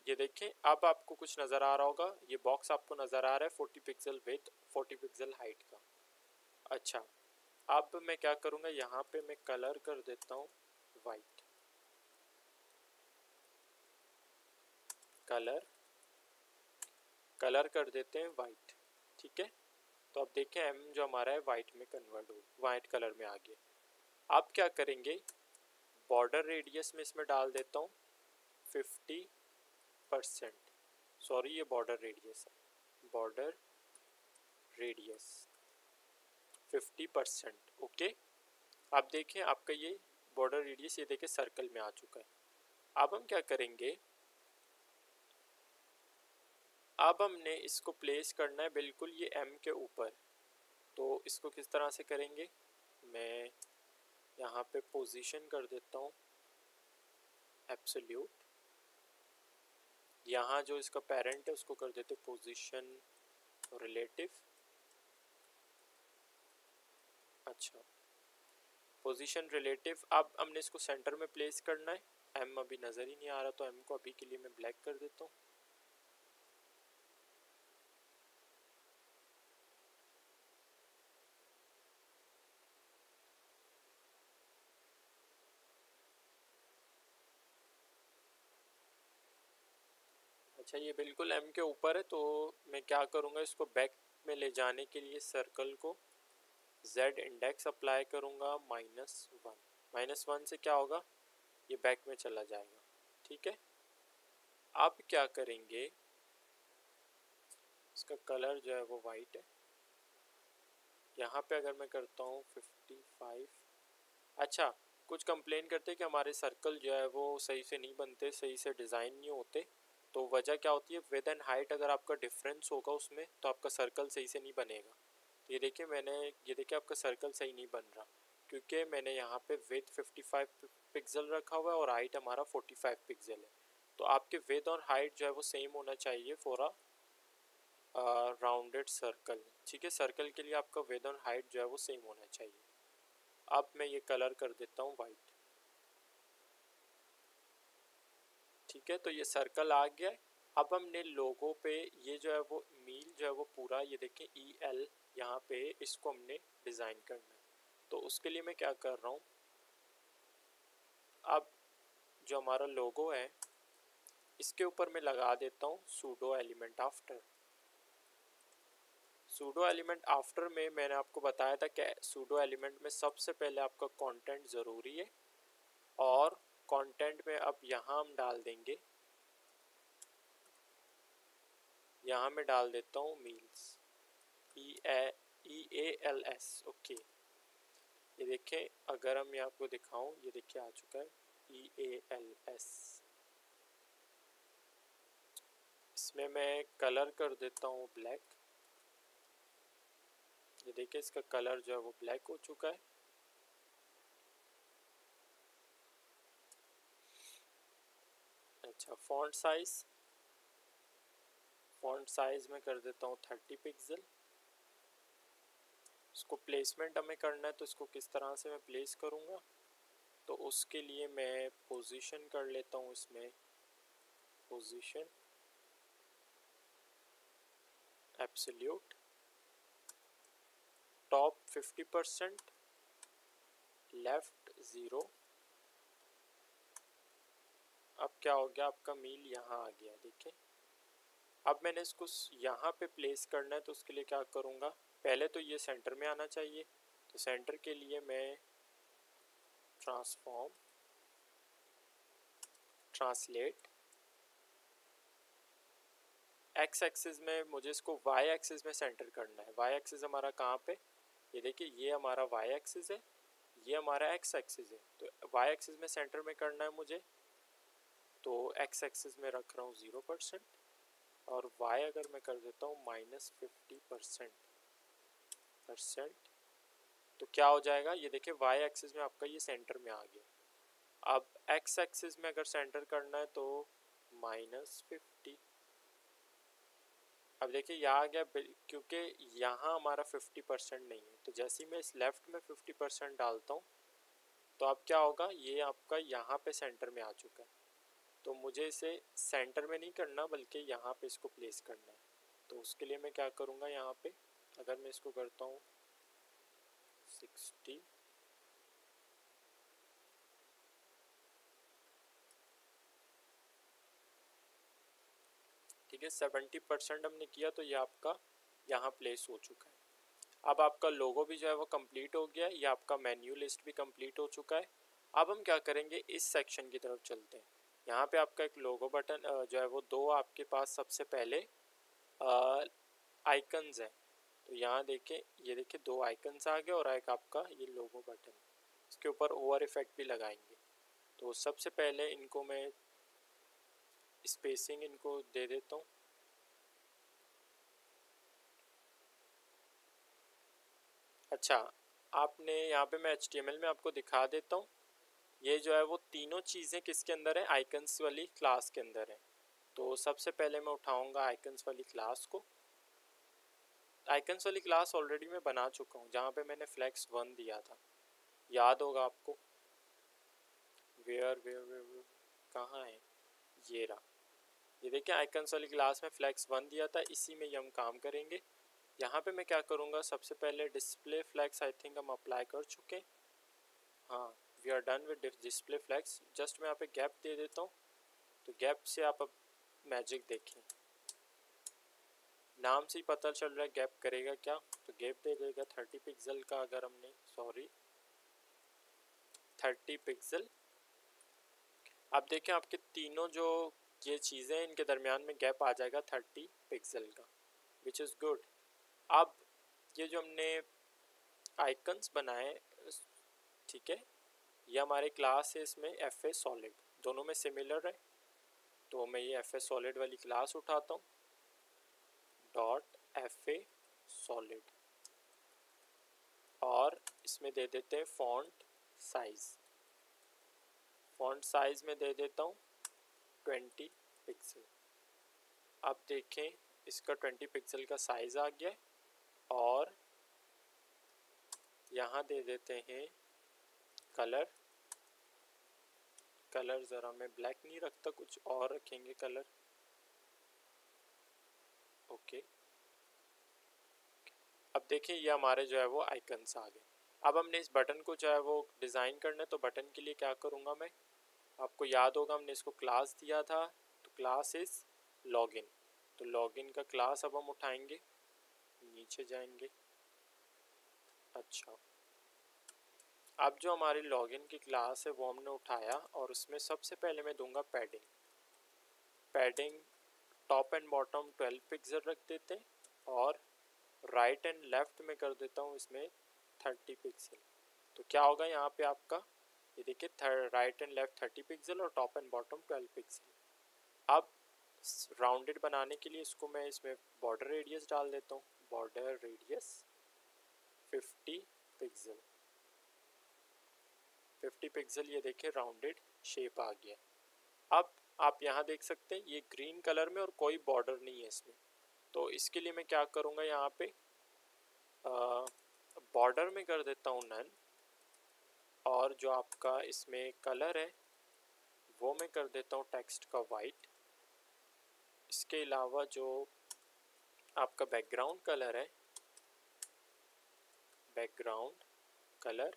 ये देखें, अब आपको कुछ नज़र आ रहा होगा, ये बॉक्स आपको नज़र आ रहा है 40 पिक्सल विड्थ 40 पिक्सल हाइट का। अच्छा, अब मैं क्या करूँगा, यहाँ पे मैं कलर कर देता हूँ वाइट, कलर कर देते हैं वाइट, ठीक है। तो अब देखें एम जो हमारा है वाइट में कन्वर्ट हो, वाइट कलर में आ गया। अब क्या करेंगे, बॉर्डर रेडियस में इसमें डाल देता हूँ 50%, सॉरी ये बॉर्डर रेडियस है, बॉर्डर रेडियस 50%, ओके। आप देखें आपका ये बॉर्डर रेडियस ये देखें सर्कल में आ चुका है। अब हम क्या करेंगे, अब हमने इसको प्लेस करना है बिल्कुल ये एम के ऊपर, तो इसको किस तरह से करेंगे, मैं यहाँ पे पोजीशन कर देता हूँ एब्सोल्यूट, यहाँ जो इसका पेरेंट है उसको कर देते पोजीशन रिलेटिव। अच्छा, पोजीशन रिलेटिव, अब हमने इसको सेंटर में प्लेस करना है, एम अभी नज़र ही नहीं आ रहा, तो एम को अभी के लिए मैं ब्लैक कर देता हूँ। अच्छा, ये बिल्कुल एम के ऊपर है, तो मैं क्या करूँगा, इसको बैक में ले जाने के लिए सर्कल को z इंडेक्स अप्लाई करूँगा -1, -1 से क्या होगा, ये बैक में चला जाएगा, ठीक है। अब क्या करेंगे, इसका कलर जो है वो वाइट है, यहाँ पे अगर मैं करता हूँ 55। अच्छा, कुछ कंप्लेन करते हैं कि हमारे सर्कल जो है वो सही से नहीं बनते, सही से डिज़ाइन नहीं होते, तो वजह क्या होती है, विद एंड हाइट अगर आपका डिफरेंस होगा उसमें तो आपका सर्कल सही से नहीं बनेगा। तो ये देखिए ये देखिए आपका सर्कल सही नहीं बन रहा, क्योंकि मैंने यहाँ पे विद 55 पिक्सल रखा हुआ है और हाइट हमारा 45 पिक्सल है। तो आपके विद और हाइट जो है वो सेम होना चाहिए फॉर अ राउंडेड सर्कल, ठीक है। सर्कल के लिए आपका विद और हाइट जो है वो सेम होना चाहिए। अब मैं ये कलर कर देता हूँ वाइट, ठीक है, तो ये सर्कल आ गया है। अब हमने लोगों पे ये जो है वो मील जो है वो पूरा ये देखें EL यहाँ पे इसको हमने डिज़ाइन करना है, तो उसके लिए मैं क्या कर रहा हूँ, अब जो हमारा लोगो है इसके ऊपर मैं लगा देता हूँ pseudo element after. Pseudo element after में मैंने आपको बताया था कि सूडो एलिमेंट में सबसे पहले आपका कंटेंट ज़रूरी है, और कंटेंट में अब यहाँ हम डाल देंगे, यहाँ मैं डाल देता हूँ मील्स, EALS, ओके। ये देखें, अगर हम यहाँ आपको दिखाऊं, ये देखिए आ चुका है EALS। इसमें मैं कलर कर देता हूँ ब्लैक, ये देखिए इसका कलर जो है वो ब्लैक हो चुका है। अच्छा, फॉन्ट साइज में कर देता हूँ 30 पिक्सल। इसको प्लेसमेंट हमें करना है, तो इसको किस तरह से मैं प्लेस करूँगा, तो उसके लिए मैं पोजीशन कर लेता हूँ, इसमें पोजीशन एब्सोल्यूट, टॉप 50%, लेफ्ट 0। अब क्या हो गया, आपका मील यहाँ आ गया। देखिए अब मैंने इसको यहाँ पे प्लेस करना है, तो उसके लिए क्या करूँगा, पहले तो ये सेंटर में आना चाहिए। तो सेंटर के लिए मैं ट्रांसफॉर्म ट्रांसलेट एक्स एक्सिस में, मुझे इसको वाई एक्सिस में सेंटर करना है। वाई एक्सिस हमारा कहाँ पे, ये देखिए ये हमारा वाई एक्सिस है, ये हमारा एक्स एक्सिस है। तो वाई एक्सिस में सेंटर में करना है मुझे, तो एक्स एक्सिस में रख रहा हूँ 0% और वाई अगर मैं कर देता हूँ -50%, तो क्या हो जाएगा, ये देखिए वाई एक्सिस में आपका ये सेंटर में आ गया। अब एक्स एक्सिस में अगर सेंटर करना है तो -50। अब देखिए यहाँ आ गया, क्योंकि यहाँ हमारा 50% नहीं है। तो जैसे ही मैं इस लेफ्ट में 50% डालता हूँ, तो अब क्या होगा, ये आपका यहाँ पे सेंटर में आ चुका है। तो मुझे इसे सेंटर में नहीं करना, बल्कि यहाँ पे इसको प्लेस करना है। तो उसके लिए मैं क्या करूँगा, यहाँ पे अगर मैं इसको करता हूँ 60, ठीक है, 70% हमने किया, तो ये आपका यहाँ प्लेस हो चुका है। अब आपका लोगो भी जो है वो कंप्लीट हो गया है, ये आपका मेन्यू लिस्ट भी कंप्लीट हो चुका है। अब हम क्या करेंगे, इस सेक्शन की तरफ चलते हैं। यहाँ पे आपका एक लोगो बटन जो है वो दो आपके पास सबसे पहले आइकन्स हैं। तो यहाँ देखें, ये देखिए दो आइकन्स आ गए और एक आपका ये लोगो बटन। इसके ऊपर ओवर इफेक्ट भी लगाएंगे। तो सबसे पहले इनको मैं स्पेसिंग इनको दे देता हूँ। अच्छा, आपने यहाँ पे मैं HTML में आपको दिखा देता हूँ। ये जो है वो तीनों चीज़ें किसके अंदर है, आइकन्स वाली क्लास के अंदर है। तो सबसे पहले मैं उठाऊँगा आइकन्स वाली क्लास को। आइकन्स वाली क्लास ऑलरेडी मैं बना चुका हूँ, जहाँ पे मैंने फ्लेक्स 1 दिया था, याद होगा आपको। वेयर वेयर वेयर कहाँ है, ये रहा। ये देखिए आइकन्स वाली क्लास में फ्लेक्स 1 दिया था, इसी में हम काम करेंगे। यहाँ पे मैं क्या करूँगा, सबसे पहले डिस्प्ले फ्लेक्स आई थिंक हम अप्लाई कर चुके हैं। हाँ, we are done with display flex. Just मैं यहाँ पे गैप दे देता हूँ। तो गैप से आप अब मैजिक देखें, नाम से ही पता चल रहा है गैप करेगा क्या। तो गैप दे देगा 30 पिक्सल का, अगर हमने 30 पिक्सल। अब देखें आपके तीनों जो ये चीज़ें हैं, इनके दरमियान में गैप आ जाएगा 30 पिक्सल का, विच इज़ गुड। अब ये जो हमने आइकन्स बनाए, ठीक है, ये हमारे क्लास है, इसमें FA सॉलिड दोनों में सिमिलर है। तो मैं ये FA सॉलिड वाली क्लास उठाता हूँ, .FA सॉलिड, और इसमें दे देते हैं फॉन्ट साइज़। फॉन्ट साइज़ में दे देता हूँ 20 पिक्सल। अब देखें इसका 20 पिक्सल का साइज़ आ गया है। और यहाँ दे देते हैं कलर। कलर ज़रा मैं ब्लैक नहीं रखता, कुछ और रखेंगे कलर। ओके, अब देखिए ये हमारे जो है वो आइकन्स आ गए। अब हमने इस बटन को जो है वो डिज़ाइन करना है। तो बटन के लिए क्या करूँगा मैं, आपको याद होगा हमने इसको क्लास दिया था, तो क्लास इज़ लॉगिन। तो लॉगिन का क्लास अब हम उठाएंगे, नीचे जाएंगे। अच्छा, अब जो हमारी लॉगिन की क्लास है वो हमने उठाया, और उसमें सबसे पहले मैं दूंगा padding. Padding top and bottom 12 pixel रख देते हैं, और राइट एंड लेफ्ट में कर देता हूँ इसमें 30 पिक्सल। तो क्या होगा यहाँ पे आपका, ये देखिए राइट एंड लेफ्ट 30 पिक्सल और टॉप एंड बॉटम 12 पिक्सल। अब राउंडेड बनाने के लिए इसको मैं इसमें बॉर्डर रेडियस डाल देता हूँ, बॉर्डर रेडियस 50 पिक्सल। 50 पिक्सल, ये देखिए राउंडेड शेप आ गया। अब आप यहाँ देख सकते हैं ये ग्रीन कलर में और कोई बॉर्डर नहीं है इसमें। तो इसके लिए मैं क्या करूँगा, यहाँ पे बॉर्डर में कर देता हूँ नन, और जो आपका इसमें कलर है वो मैं कर देता हूँ टेक्स्ट का वाइट। इसके अलावा जो आपका बैकग्राउंड कलर है बैकग्राउंड कलर,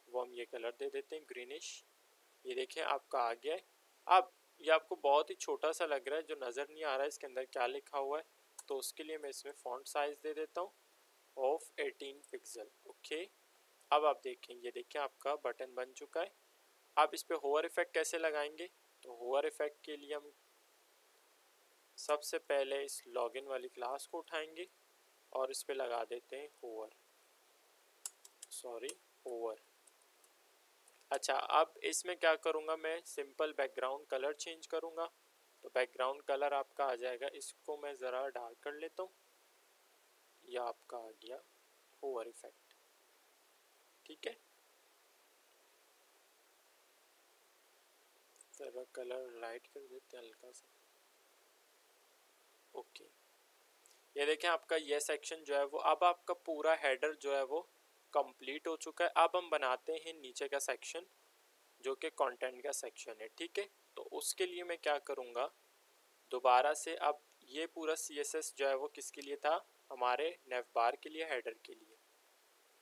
वो हम ये कलर दे देते हैं ग्रीनिश। ये देखें आपका आ गया है। अब ये आपको बहुत ही छोटा सा लग रहा है, जो नज़र नहीं आ रहा है इसके अंदर क्या लिखा हुआ है, तो उसके लिए मैं इसमें फ़ॉन्ट साइज़ दे देता हूँ ऑफ 18 पिक्सल। ओके, अब आप देखें, ये देखें आपका बटन बन चुका है। आप इस पर होवर इफेक्ट कैसे लगाएंगे, तो होवर इफेक्ट के लिए हम सबसे पहले इस लॉगिन वाली क्लास को उठाएंगे और इस पे लगा देते हैं होवर, होवर। अच्छा, अब इसमें क्या करूँगा, मैं सिंपल बैकग्राउंड कलर चेंज करूँगा। तो बैकग्राउंड कलर आपका आ जाएगा, इसको मैं ज़रा डार्क कर लेता हूँ, यह आपका आ गया होवर इफेक्ट। ठीक है, ज़रा कलर लाइट कर देते हैं हल्का सा। ओके, ये देखें आपका ये सेक्शन जो है वो, अब आपका पूरा हेडर जो है वो कंप्लीट हो चुका है। अब हम बनाते हैं नीचे का सेक्शन जो कि कंटेंट का सेक्शन है। ठीक है, तो उसके लिए मैं क्या करूँगा, दोबारा से अब ये पूरा CSS जो है वो किसके लिए था, हमारे नेव बार के लिए, हेडर के लिए।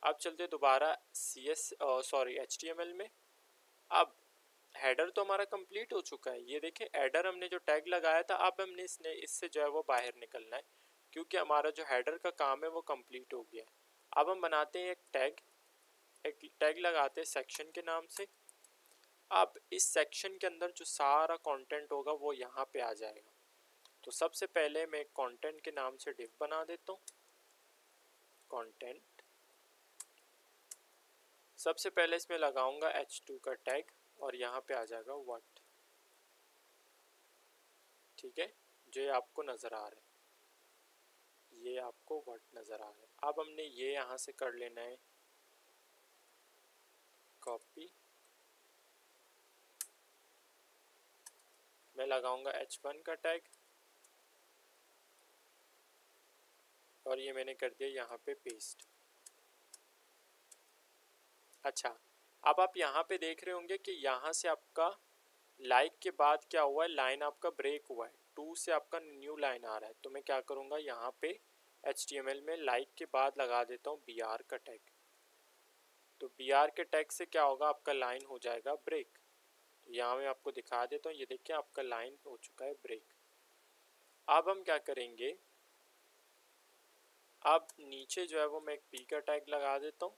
अब चलते दोबारा HTML में। अब हेडर तो हमारा कंप्लीट हो चुका है, ये देखें हेडर हमने जो टैग लगाया था, अब हमने इससे जो है वो बाहर निकलना है, क्योंकि हमारा जो हेडर का काम है वो कंप्लीट हो गया है। अब हम बनाते हैं एक टैग लगाते हैं सेक्शन के नाम से। अब इस सेक्शन के अंदर जो सारा कंटेंट होगा वो यहाँ पे आ जाएगा। तो सबसे पहले मैं कंटेंट के नाम से डिव बना देता हूँ, कंटेंट। सबसे पहले इसमें लगाऊंगा h2 का टैग और यहाँ पे आ जाएगा व्हाट। ठीक है, जो ये आपको नज़र आ रहा है, ये आपको व्हाट नज़र आ रहा है। अब हमने ये यहाँ से कर लेना है कॉपी, मैं लगाऊंगा h1 का टैग और ये मैंने कर दिया यहाँ पे पेस्ट। अच्छा, अब आप यहाँ पे देख रहे होंगे कि यहाँ से आपका लाइक के बाद क्या हुआ है, लाइन आपका ब्रेक हुआ है, 2 से आपका न्यू लाइन आ रहा है। तो मैं क्या करूँगा, यहाँ पे HTML में लाइक के बाद लगा देता हूँ BR का टैग। तो BR के टैग से क्या होगा, आपका लाइन हो जाएगा ब्रेक। तो यहाँ मैं आपको दिखा देता हूँ, ये देखिए आपका लाइन हो चुका है ब्रेक। अब हम क्या करेंगे, अब नीचे जो है वो मैं एक P का टैग लगा देता हूँ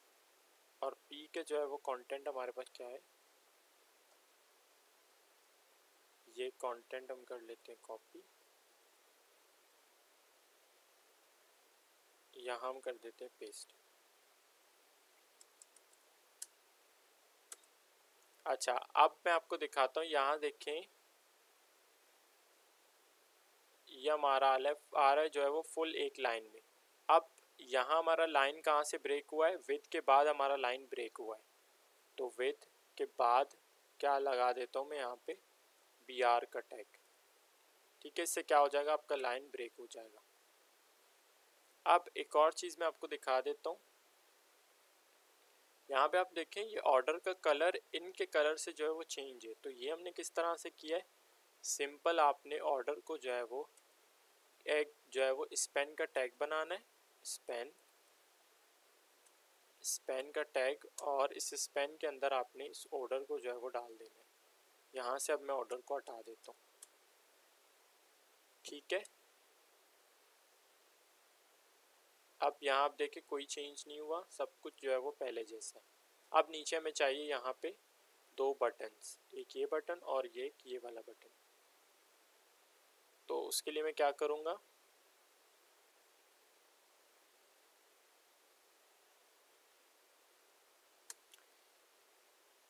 और P के जो है वो कंटेंट हमारे पास क्या है, ये कंटेंट हम कर लेते हैं कॉपी, यहाँ हम कर देते हैं पेस्ट। अच्छा, अब मैं आपको दिखाता हूँ, यहाँ देखें ये हमारा आ रहा है जो है वो फुल एक लाइन में। अब यहाँ हमारा लाइन कहाँ से ब्रेक हुआ है, विथ के बाद हमारा लाइन ब्रेक हुआ है। तो विथ के बाद क्या लगा देता हूँ मैं यहाँ पे BR का टैग। ठीक है, इससे क्या हो जाएगा, आपका लाइन ब्रेक हो जाएगा। अब एक और चीज़ मैं आपको दिखा देता हूँ, यहाँ पे आप देखें ये ऑर्डर का कलर इनके कलर से जो है वो चेंज है। तो ये हमने किस तरह से किया है, सिंपल आपने ऑर्डर को जो है वो एक जो है वो स्पैन का टैग बनाना है, स्पैन का टैग, और इस स्पैन के अंदर आपने इस ऑर्डर को जो है वो डाल देना है। यहाँ से अब मैं ऑर्डर को हटा देता हूँ। ठीक है, अब यहाँ आप देखें कोई चेंज नहीं हुआ, सब कुछ जो है वो पहले जैसा है। अब नीचे हमें चाहिए यहाँ पे 2 बटन्स, एक ये बटन और ये वाला बटन। तो उसके लिए मैं क्या करूँगा,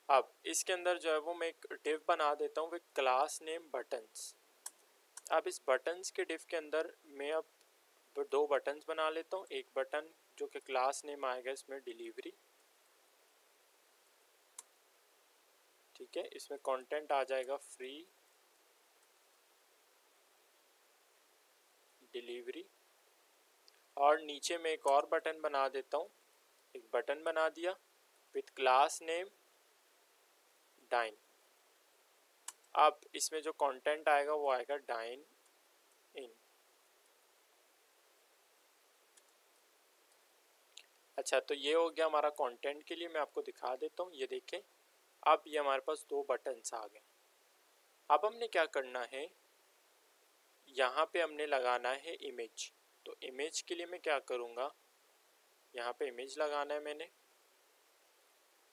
अब इसके अंदर जो है वो मैं एक डिव बना देता हूँ विद क्लास नेम बटन्स। अब इस बटन्स के डिव के अंदर मैं अब 2 बटन्स बना लेता हूँ। एक बटन जो कि क्लास नेम आएगा इसमें डिलीवरी। ठीक है, इसमें कंटेंट आ जाएगा फ्री डिलीवरी, और नीचे में एक और बटन बना देता हूँ, एक बटन बना दिया विथ क्लास नेम डाइन। अब इसमें जो कंटेंट आएगा वो आएगा डाइन इन। अच्छा, तो ये हो गया हमारा कंटेंट के लिए। मैं आपको दिखा देता हूँ, ये देखें अब ये हमारे पास दो बटन्स आ गए। अब हमने क्या करना है, यहाँ पे हमने लगाना है इमेज। तो इमेज के लिए मैं क्या करूँगा, यहाँ पे इमेज लगाना है मैंने।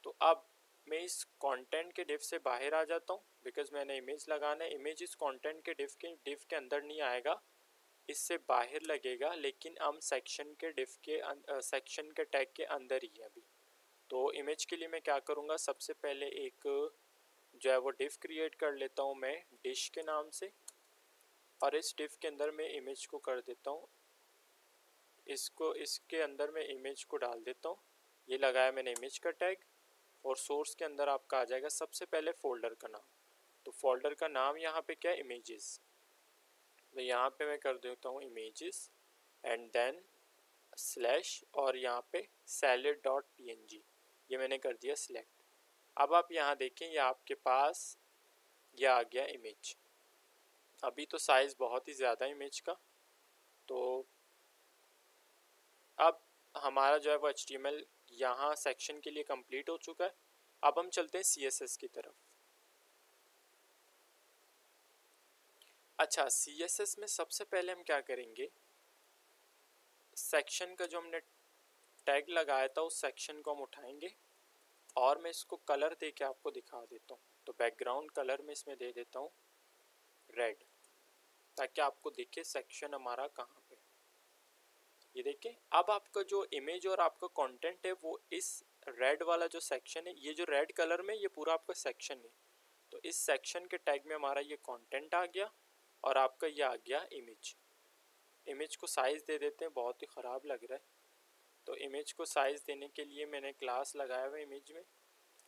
तो अब मैं इस कंटेंट के डिव से बाहर आ जाता हूँ, बिकॉज मैंने इमेज लगाना है। इमेज इस कंटेंट के डिव के अंदर नहीं आएगा, इससे बाहर लगेगा, लेकिन हम सेक्शन के डिव के सेक्शन के टैग के अंदर ही है अभी। तो इमेज के लिए मैं क्या करूँगा, सबसे पहले एक जो है वो डिव क्रिएट कर लेता हूँ मैं डिश के नाम से, और इस डिव के अंदर मैं इमेज को कर देता हूँ, इसके अंदर मैं इमेज को डाल देता हूँ। ये लगाया मैंने इमेज का टैग, और सोर्स के अंदर आपका आ जाएगा सबसे पहले फोल्डर का नाम। तो फोल्डर का नाम यहाँ पे क्या है, इमेजेस। तो यहाँ पे मैं कर देता हूँ इमेजेस एंड देन स्लैश, और यहाँ पे salad.png, ये मैंने कर दिया सिलेक्ट। अब आप यहाँ देखें, ये आपके पास ये आ गया इमेज। अभी तो साइज़ बहुत ही ज़्यादा है इमेज का। तो अब हमारा जो है वो HTML यहाँ सेक्शन के लिए कंप्लीट हो चुका है। अब हम चलते हैं CSS की तरफ। अच्छा, CSS में सबसे पहले हम क्या करेंगे, सेक्शन का जो हमने टैग लगाया था उस सेक्शन को हम उठाएंगे, और मैं इसको कलर दे के आपको दिखा देता हूँ। तो बैकग्राउंड कलर में इसमें दे देता हूँ रेड, ताकि आपको दिखे सेक्शन हमारा कहाँ पे। ये देखें, अब आपका जो इमेज और आपका कंटेंट है वो इस रेड वाला जो सेक्शन है, ये जो रेड कलर में ये पूरा आपका सेक्शन है। तो इस सेक्शन के टैग में हमारा ये कंटेंट आ गया, और आपका ये आ गया इमेज। इमेज को साइज़ दे देते हैं, बहुत ही ख़राब लग रहा है। तो इमेज को साइज़ देने के लिए मैंने क्लास लगाया हुआ है इमेज में।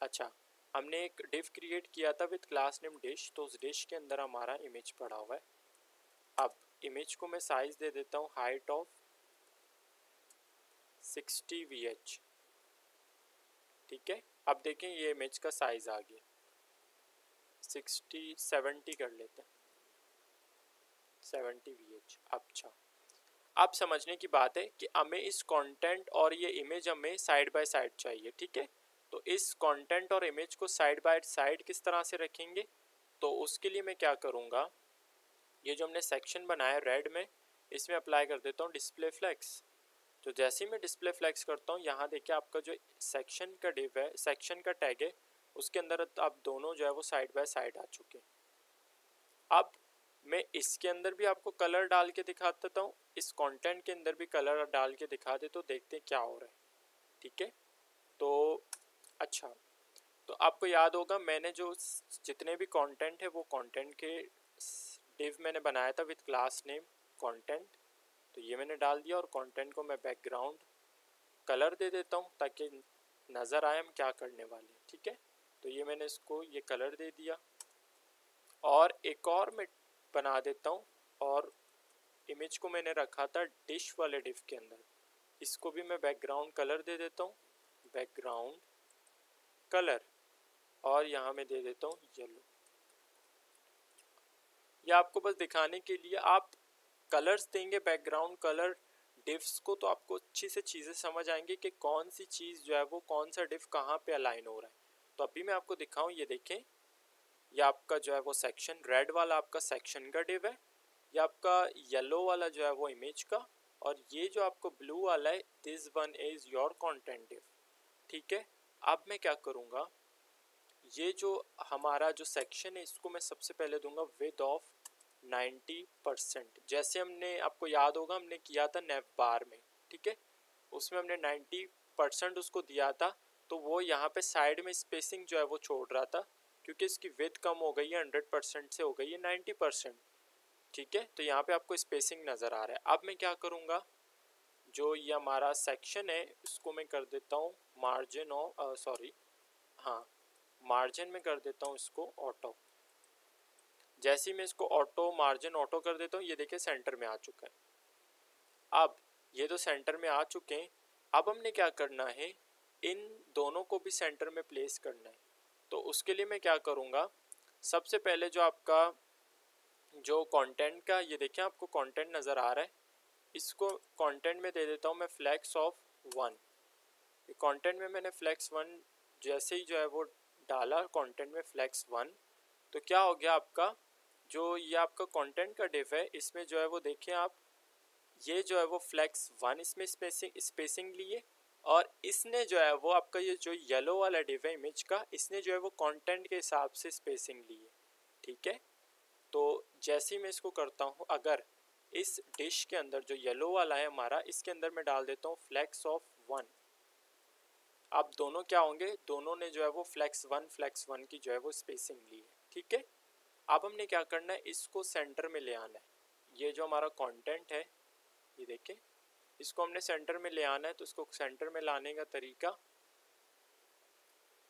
अच्छा, हमने एक डिव क्रिएट किया था विद क्लास नेम डिश, तो उस डिश के अंदर हमारा इमेज पड़ा हुआ है। अब इमेज को मैं साइज़ दे देता हूँ हाइट ऑफ 60 VH। ठीक है, अब देखें ये इमेज का साइज़ आ गया, 70 कर लेते हैं, 70 VH। अच्छा, अब समझने की बात है कि हमें इस कंटेंट और ये इमेज हमें साइड बाय साइड चाहिए। ठीक है, तो इस कंटेंट और इमेज को साइड बाय साइड किस तरह से रखेंगे, तो उसके लिए मैं क्या करूँगा, ये जो हमने सेक्शन बनाया रेड में, इसमें अप्लाई कर देता हूँ डिस्प्ले फ्लेक्स। तो जैसे ही मैं डिस्प्ले फ्लेक्स करता हूँ, यहाँ देखिए आपका जो सेक्शन का डिव है, सेक्शन का टैग है, उसके अंदर अब दोनों जो है वो साइड बाय साइड आ चुके हैं। अब मैं इसके अंदर भी आपको कलर डाल के दिखा देता हूँ, इस कंटेंट के अंदर भी कलर डाल के दिखा दे, तो देखते हैं क्या हो रहा है। ठीक है, तो अच्छा, तो आपको याद होगा मैंने जो जितने भी कंटेंट है वो कंटेंट के डिव मैंने बनाया था विद क्लास नेम कंटेंट। तो ये मैंने डाल दिया, और कंटेंट को मैं बैकग्राउंड कलर दे देता हूँ ताकि नज़र आए हम क्या करने वाले हैं। ठीक है, तो ये मैंने इसको ये कलर दे दिया, और एक और मैं बना देता हूँ, और इमेज को मैंने रखा था डिश वाले डिव के अंदर, इसको भी मैं बैकग्राउंड कलर दे देता हूँ, बैकग्राउंड कलर, और यहाँ मैं दे देता हूँ येलो। यह आपको बस दिखाने के लिए, आप कलर्स देंगे बैकग्राउंड कलर डिव्स को, तो आपको अच्छी से चीज़ें समझ आएंगी कि कौन सी चीज़ जो है वो कौन सा डिव कहाँ पे अलाइन हो रहा है। तो अभी मैं आपको दिखाऊं, ये देखें, ये आपका जो है वो सेक्शन रेड वाला आपका सेक्शन का डिव है, ये आपका येलो वाला जो है वो इमेज का, और ये जो आपको ब्लू वाला है, this one is your content div. ठीक है, अब मैं क्या करूँगा, ये जो हमारा जो सेक्शन है इसको मैं सबसे पहले दूंगा विड्थ ऑफ 90%। जैसे हमने, आपको याद होगा हमने किया था नेव बार में। ठीक है, उसमें हमने 90% उसको दिया था, तो वो यहाँ पे साइड में स्पेसिंग जो है वो छोड़ रहा था, क्योंकि इसकी विड्थ कम हो गई है, 100% से हो गई है 90%। ठीक है, तो यहाँ पे आपको स्पेसिंग नज़र आ रहा है। अब मैं क्या करूँगा, जो ये हमारा सेक्शन है इसको मैं कर देता हूँ मार्जिन ऑफ हाँ, मार्जिन में कर देता हूँ इसको ऑटो। जैसे ही मैं इसको ऑटो मार्जिन ऑटो कर देता हूँ, ये देखिए सेंटर में आ चुका है। अब ये तो सेंटर में आ चुके हैं, अब हमने क्या करना है, इन दोनों को भी सेंटर में प्लेस करना है। तो उसके लिए मैं क्या करूँगा, सबसे पहले जो आपका जो कंटेंट का, ये देखिए आपको कंटेंट नज़र आ रहा है, इसको कंटेंट में दे देता हूँ मैं फ्लैक्स ऑफ 1। कंटेंट में मैंने फ्लेक्स 1 जैसे ही जो है वो डाला कंटेंट में फ्लेक्स 1, तो क्या हो गया आपका जो ये आपका कंटेंट का डिव है इसमें जो है वो देखें आप, ये जो है वो फ्लेक्स 1 इसमें स्पेसिंग लिए, और इसने जो है वो आपका ये जो येलो वाला डिव है इमेज का, इसने जो है वो कंटेंट के हिसाब से स्पेसिंग ली है। ठीक है, तो जैसे ही मैं इसको करता हूँ, अगर इस डिश के अंदर जो येलो वाला है हमारा, इसके अंदर मैं डाल देता हूँ फ्लेक्स ऑफ 1, अब दोनों क्या होंगे, दोनों ने जो है वो फ्लेक्स 1 की जो है वो स्पेसिंग ली है। ठीक है, अब हमने क्या करना है, इसको सेंटर में ले आना है। ये जो हमारा कंटेंट है ये देखें, इसको हमने सेंटर में ले आना है। तो इसको सेंटर में लाने का तरीका,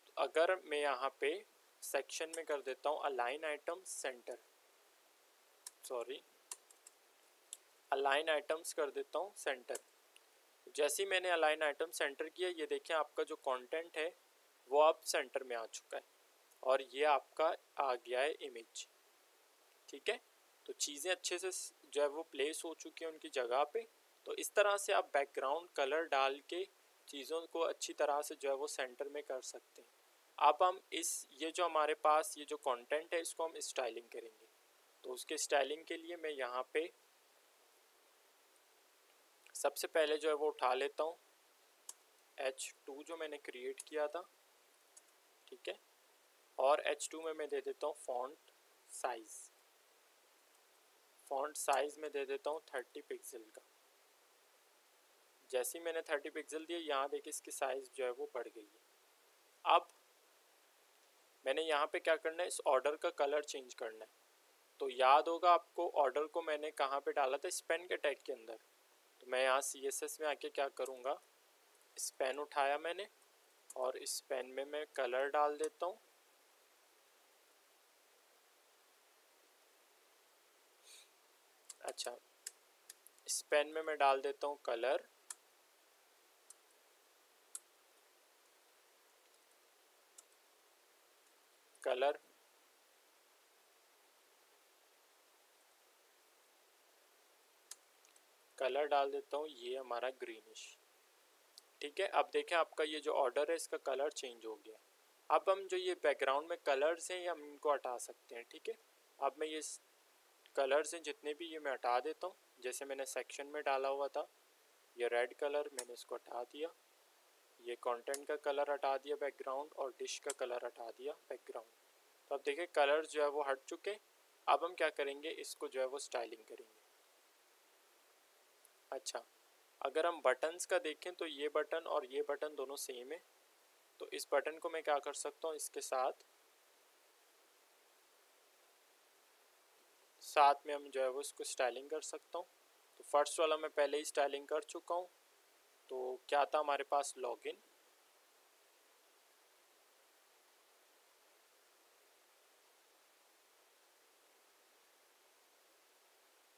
तो अगर मैं यहाँ पे सेक्शन में कर देता हूँ align item centre, sorry align items कर देता हूँ सेंटर। जैसे ही मैंने अलाइन आइटम सेंटर किया, ये देखें आपका जो कंटेंट है वो अब सेंटर में आ चुका है और ये आपका आ गया है इमेज। ठीक है, तो चीज़ें अच्छे से जो है वो प्लेस हो चुकी हैं उनकी जगह पे। तो इस तरह से आप बैकग्राउंड कलर डाल के चीज़ों को अच्छी तरह से जो है वो सेंटर में कर सकते हैं। अब हम ये जो हमारे पास ये जो कंटेंट है इसको हम स्टाइलिंग करेंगे। तो उसके स्टाइलिंग के लिए मैं यहाँ पे सबसे पहले जो है वो उठा लेता हूँ H2 जो मैंने क्रिएट किया था। ठीक है, और H2 में मैं दे देता हूँ फॉन्ट साइज़। फॉन्ट साइज़ में दे देता हूँ 30 पिक्सल का। जैसे ही मैंने 30 पिक्सल दिया, यहाँ देखिए इसकी साइज़ जो है वो बढ़ गई है। अब मैंने यहाँ पे क्या करना है, इस ऑर्डर का कलर चेंज करना है। तो याद होगा आपको ऑर्डर को मैंने कहाँ पे डाला था, इस पेन के टैग के अंदर। तो मैं यहाँ CSS में आके क्या करूँगा, इस पेन उठाया मैंने और इस पेन में मैं कलर डाल देता हूँ। अच्छा, इस पेन में मैं डाल देता हूँ कलर, कलर डाल देता हूँ ये हमारा ग्रीनिश। ठीक है, अब देखें आपका ये जो ऑर्डर है इसका कलर चेंज हो गया। अब हम जो ये बैकग्राउंड में कलर्स हैं हम इनको हटा सकते हैं। ठीक है, अब मैं ये कलर्स हैं जितने भी ये मैं हटा देता हूँ। जैसे मैंने सेक्शन में डाला हुआ था ये रेड कलर, मैंने इसको हटा दिया। ये कंटेंट का कलर हटा दिया बैकग्राउंड, और डिश का कलर हटा दिया बैकग्राउंड। तो अब देखिए कलर जो है वो हट चुके। अब हम क्या करेंगे, इसको जो है वो स्टाइलिंग करेंगे। अच्छा, अगर हम बटन्स का देखें तो ये बटन और ये बटन दोनों सेम है। तो इस बटन को मैं क्या कर सकता हूँ, इसके साथ में हम जो है वो इसको स्टाइलिंग कर सकता हूँ। तो फर्स्ट वाला मैं पहले ही स्टाइलिंग कर चुका हूँ। तो क्या था हमारे पास, लॉगिन।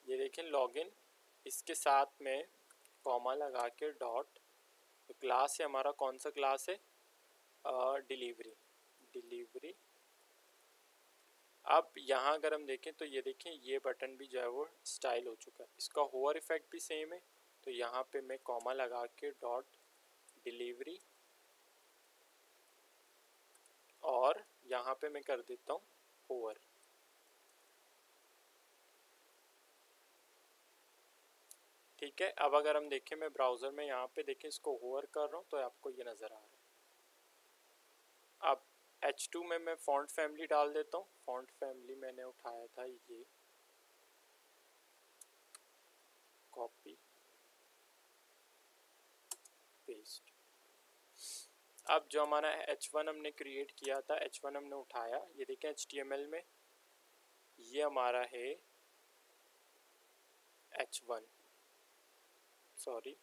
ये देखें लॉगिन, इसके साथ में कॉमा लगा के डॉट, तो क्लास है हमारा, कौन सा क्लास है, डिलीवरी। अब यहाँ अगर हम देखें तो ये देखें ये बटन भी जो है वो स्टाइल हो चुका है। इसका होवर इफेक्ट भी सेम है। तो यहाँ पे मैं कॉमा लगा के डॉट डिलीवरी, और यहाँ पे मैं कर देता हूँ होवर। ठीक है, अब अगर हम देखें मैं ब्राउज़र में यहाँ पे देखें इसको होवर कर रहा हूँ तो आपको ये नज़र आ रहा है। अब H2 में मैं फॉन्ट फैमिली डाल देता हूँ। फॉन्ट फैमिली मैंने उठाया था ये, कॉपी पेस्ट। अब जो हमारा H1 हमने क्रिएट किया था, H1 हमने उठाया, ये देखें HTML में ये हमारा है H1, सॉरी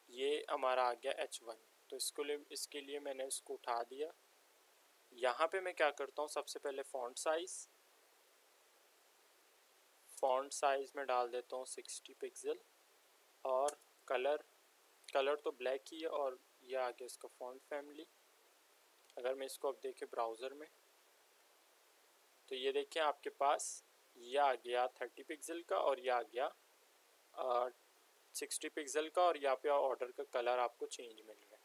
ये हमारा आ गया H1। तो इसके लिए मैंने इसको उठा दिया। यहाँ पे मैं क्या करता हूँ, सबसे पहले फ़ॉन्ट साइज़ में डाल देता हूँ 60 पिक्सल, और कलर तो ब्लैक ही है, और ये आ गया इसका फ़ॉन्ट फैमिली। अगर मैं इसको अब देखें ब्राउज़र में तो ये देखें आपके पास ये आ गया 30 पिक्सल का, और ये आ गया 60 पिक्सल का, और यहाँ पे ऑर्डर का कलर आपको चेंज मिल रहा है।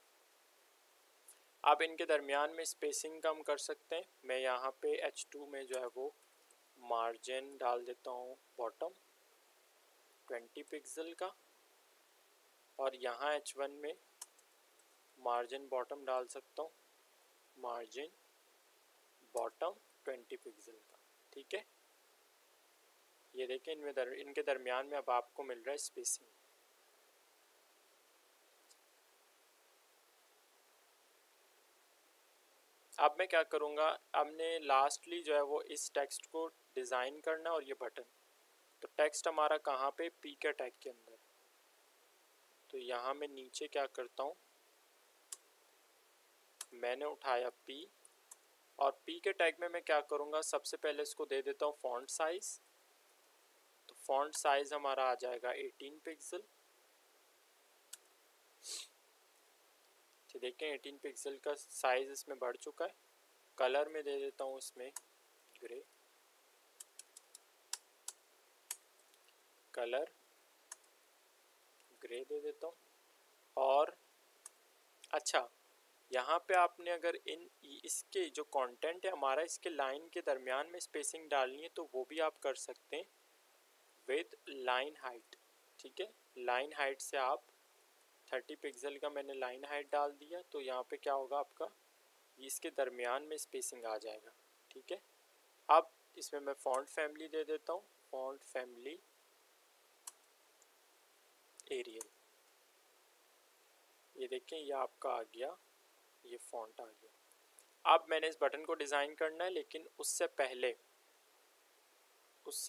अब इनके दरमियान में स्पेसिंग कम कर सकते हैं। मैं यहाँ पे H2 में जो है वो मार्जिन डाल देता हूँ बॉटम 20 पिक्सल का, और यहाँ H1 में मार्जिन बॉटम डाल सकता हूँ मार्जिन बॉटम 20 पिक्सल का। ठीक है, ये देखें इनके दरमियान में अब आपको मिल रहा है स्पेसिंग। अब मैं क्या करूँगा, हमने लास्टली जो है वो इस टेक्स्ट को डिज़ाइन करना और ये बटन, तो टेक्स्ट हमारा कहाँ पे, पी के टैग के अंदर। तो यहाँ मैं नीचे क्या करता हूँ, मैंने उठाया पी, और पी के टैग में मैं क्या करूँगा, सबसे पहले इसको दे देता हूँ फॉन्ट साइज़। तो फॉन्ट साइज़ हमारा आ जाएगा 18 पिक्सल। तो देखें 18 पिक्सल का साइज़ इसमें बढ़ चुका है। कलर में दे देता हूँ इसमें ग्रे, कलर ग्रे दे देता हूँ। और अच्छा, यहाँ पे आपने अगर इसके जो कंटेंट है हमारा, इसके लाइन के दरमियान में स्पेसिंग डालनी है तो वो भी आप कर सकते हैं विद लाइन हाइट। ठीक है, लाइन हाइट से आप 30 पिक्सल का मैंने लाइन हाइट डाल दिया, तो यहाँ पे क्या होगा आपका, इसके दरमियान में स्पेसिंग आ जाएगा। ठीक है, अब इसमें मैं फॉन्ट फैमिली दे देता हूँ, फॉन्ट फैमिली एरियल। ये देखें ये आपका आ गया, ये फॉन्ट आ गया। अब मैंने इस बटन को डिज़ाइन करना है, लेकिन उससे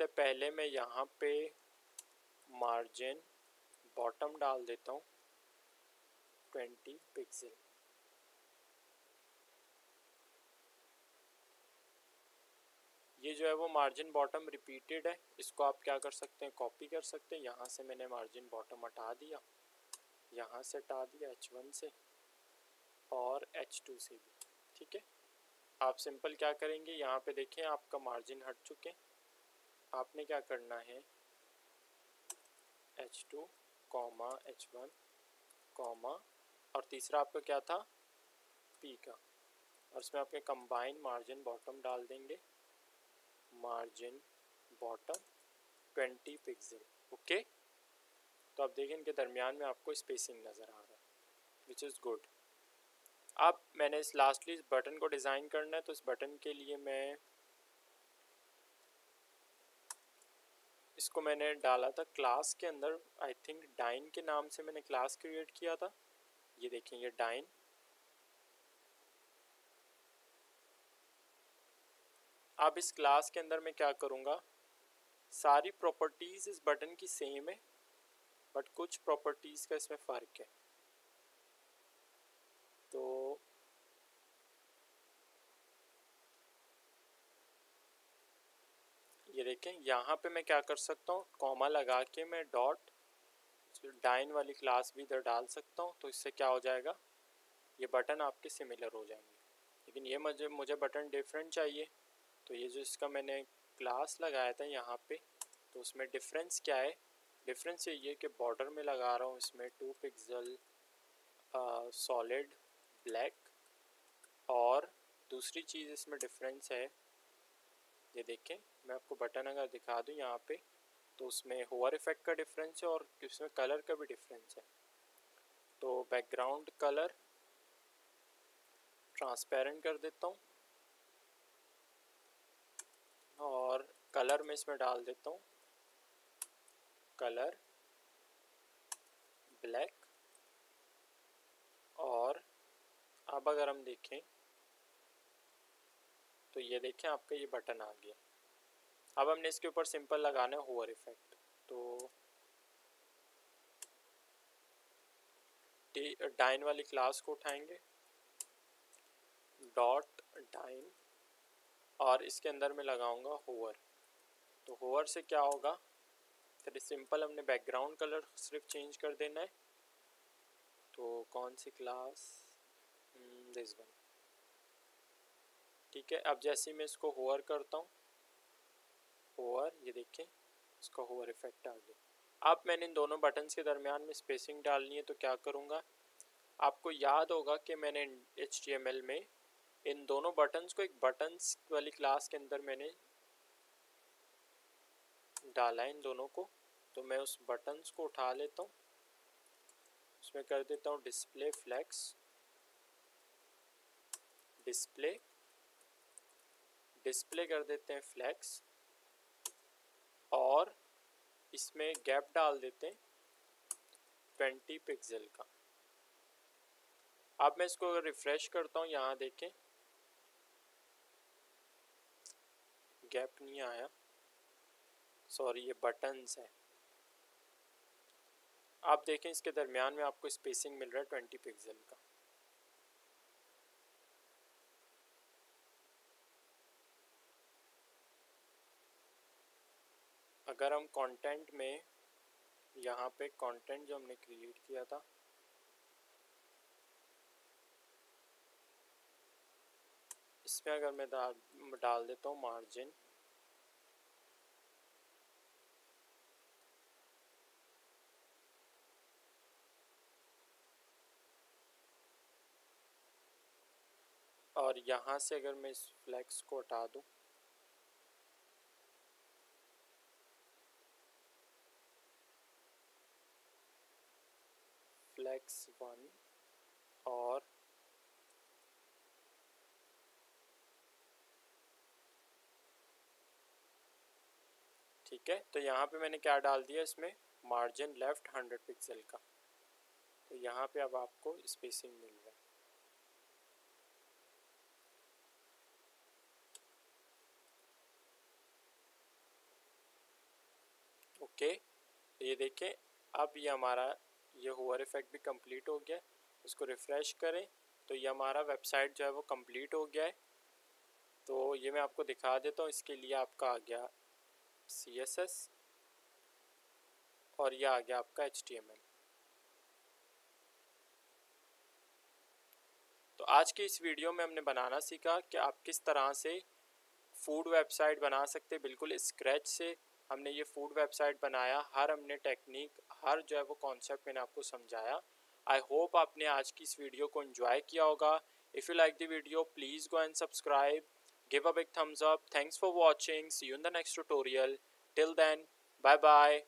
पहले मैं यहाँ पे मार्जिन बॉटम डाल देता हूँ 20 पिक्सल। ये जो है वो मार्जिन बॉटम रिपीटेड है, इसको आप क्या कर सकते हैं, कॉपी कर सकते हैं। यहाँ से मैंने मार्जिन बॉटम हटा दिया, यहाँ से हटा दिया H1 से और H2 से भी। ठीक है, आप सिंपल क्या करेंगे, यहाँ पे देखें आपका मार्जिन हट चुके हैं। आपने क्या करना है, H2 कॉमा H1 कॉमा, और तीसरा आपका क्या था, P का, और इसमें आपके कंबाइन मार्जिन बॉटम डाल देंगे, मार्जिन बॉटम 20 पिक्सल। ओके, तो आप देखें इनके दरमियान में आपको स्पेसिंग नज़र आ रहा है, विच इज़ गुड। अब मैंने इस लास्टली इस बटन को डिज़ाइन करना है, तो इस बटन के लिए मैं इसको मैंने डाला था क्लास के अंदर, आई थिंक डाइन के नाम से मैंने क्लास क्रिएट किया था। ये देखें ये डाइन, अब इस क्लास के अंदर मैं क्या करूँगा, सारी प्रॉपर्टीज़ इस बटन की सेम है, बट कुछ प्रॉपर्टीज़ का इसमें फ़र्क है। तो ये देखें यहाँ पे मैं क्या कर सकता हूँ, कॉमा लगा के मैं डॉट डाइन वाली क्लास भी इधर डाल सकता हूँ। तो इससे क्या हो जाएगा, ये बटन आपके सिमिलर हो जाएंगे। लेकिन ये मुझे बटन डिफरेंट चाहिए, तो ये जो इसका मैंने क्लास लगाया था यहाँ पे, तो उसमें डिफरेंस क्या है, डिफरेंस यही है कि बॉर्डर में लगा रहा हूँ इसमें 2 पिक्सल सॉलिड ब्लैक, और दूसरी चीज़ इसमें डिफरेंस है, ये देखें मैं आपको बटन अगर दिखा दूँ यहाँ पे, तो उसमें होवर इफेक्ट का डिफरेंस है और इसमें कलर का भी डिफरेंस है। तो बैकग्राउंड कलर ट्रांसपेरेंट कर देता हूँ, और कलर में इसमें डाल देता हूँ कलर ब्लैक। और अब अगर हम देखें तो ये देखें आपका ये बटन आ गया। अब हमने इसके ऊपर सिंपल लगाना है होवर इफेक्ट, तो डाइन वाली क्लास को उठाएंगे, डॉट डाइन, और इसके अंदर मैं लगाऊंगा होवर। तो होवर से क्या होगा, फिर सिंपल हमने बैकग्राउंड कलर सिर्फ चेंज कर देना है। तो कौन सी क्लास, दिस वन। ठीक है, अब जैसे मैं इसको होवर करता हूँ, होवर, ये देखें इसका होवर इफेक्ट आ गया। अब मैंने इन दोनों बटन्स के दरमियान में स्पेसिंग डालनी है, तो क्या करूँगा, आपको याद होगा कि मैंने HTML में इन दोनों बटन्स को एक बटन्स वाली क्लास के अंदर मैंने डाला है इन दोनों को। तो मैं उस बटन्स को उठा लेता हूँ, उसमें कर देता हूँ डिस्प्ले फ्लेक्स, डिस्प्ले कर देते हैं फ्लेक्स, और इसमें गैप डाल देते हैं 20 पिक्सल का। अब मैं इसको अगर रिफ्रेश करता हूँ, यहाँ देखें गैप नहीं आया, सॉरी ये बटन्स है। आप देखें इसके दरमियान में आपको स्पेसिंग मिल रहा है 20 पिक्सल का। अगर हम कंटेंट में यहाँ पे कंटेंट जो हमने क्रिएट किया था, इसमें अगर मैं डाल देता हूँ मार्जिन, और यहाँ से अगर मैं इस फ्लेक्स को हटा दूँ, फ्लेक्स 1, और ठीक है, तो यहाँ पे मैंने क्या डाल दिया, इसमें मार्जिन लेफ्ट 100 पिक्सल का। तो यहाँ पे अब आपको स्पेसिंग मिल रहा है। ओके, तो ये देखें अब ये हमारा ये होवर इफेक्ट भी कंप्लीट हो गया। इसको रिफ़्रेश करें तो ये हमारा वेबसाइट जो है वो कंप्लीट हो गया है। तो ये मैं आपको दिखा देता हूँ। इसके लिए आपका आ गया CSS और ये आ गया आपका HTML। तो आज की इस वीडियो में हमने बनाना सीखा कि आप किस तरह से फूड वेबसाइट बना सकते, बिल्कुल स्क्रैच से हमने ये फूड वेबसाइट बनाया। हर हमने टेक्निक, हर जो है वो कॉन्सेप्ट मैंने आपको समझाया। आई होप आपने आज की इस वीडियो को एंजॉय किया होगा। If you like the video please go and subscribe, give a big thumbs up. Thanks for watching. See you in the next tutorial. Till then, bye bye.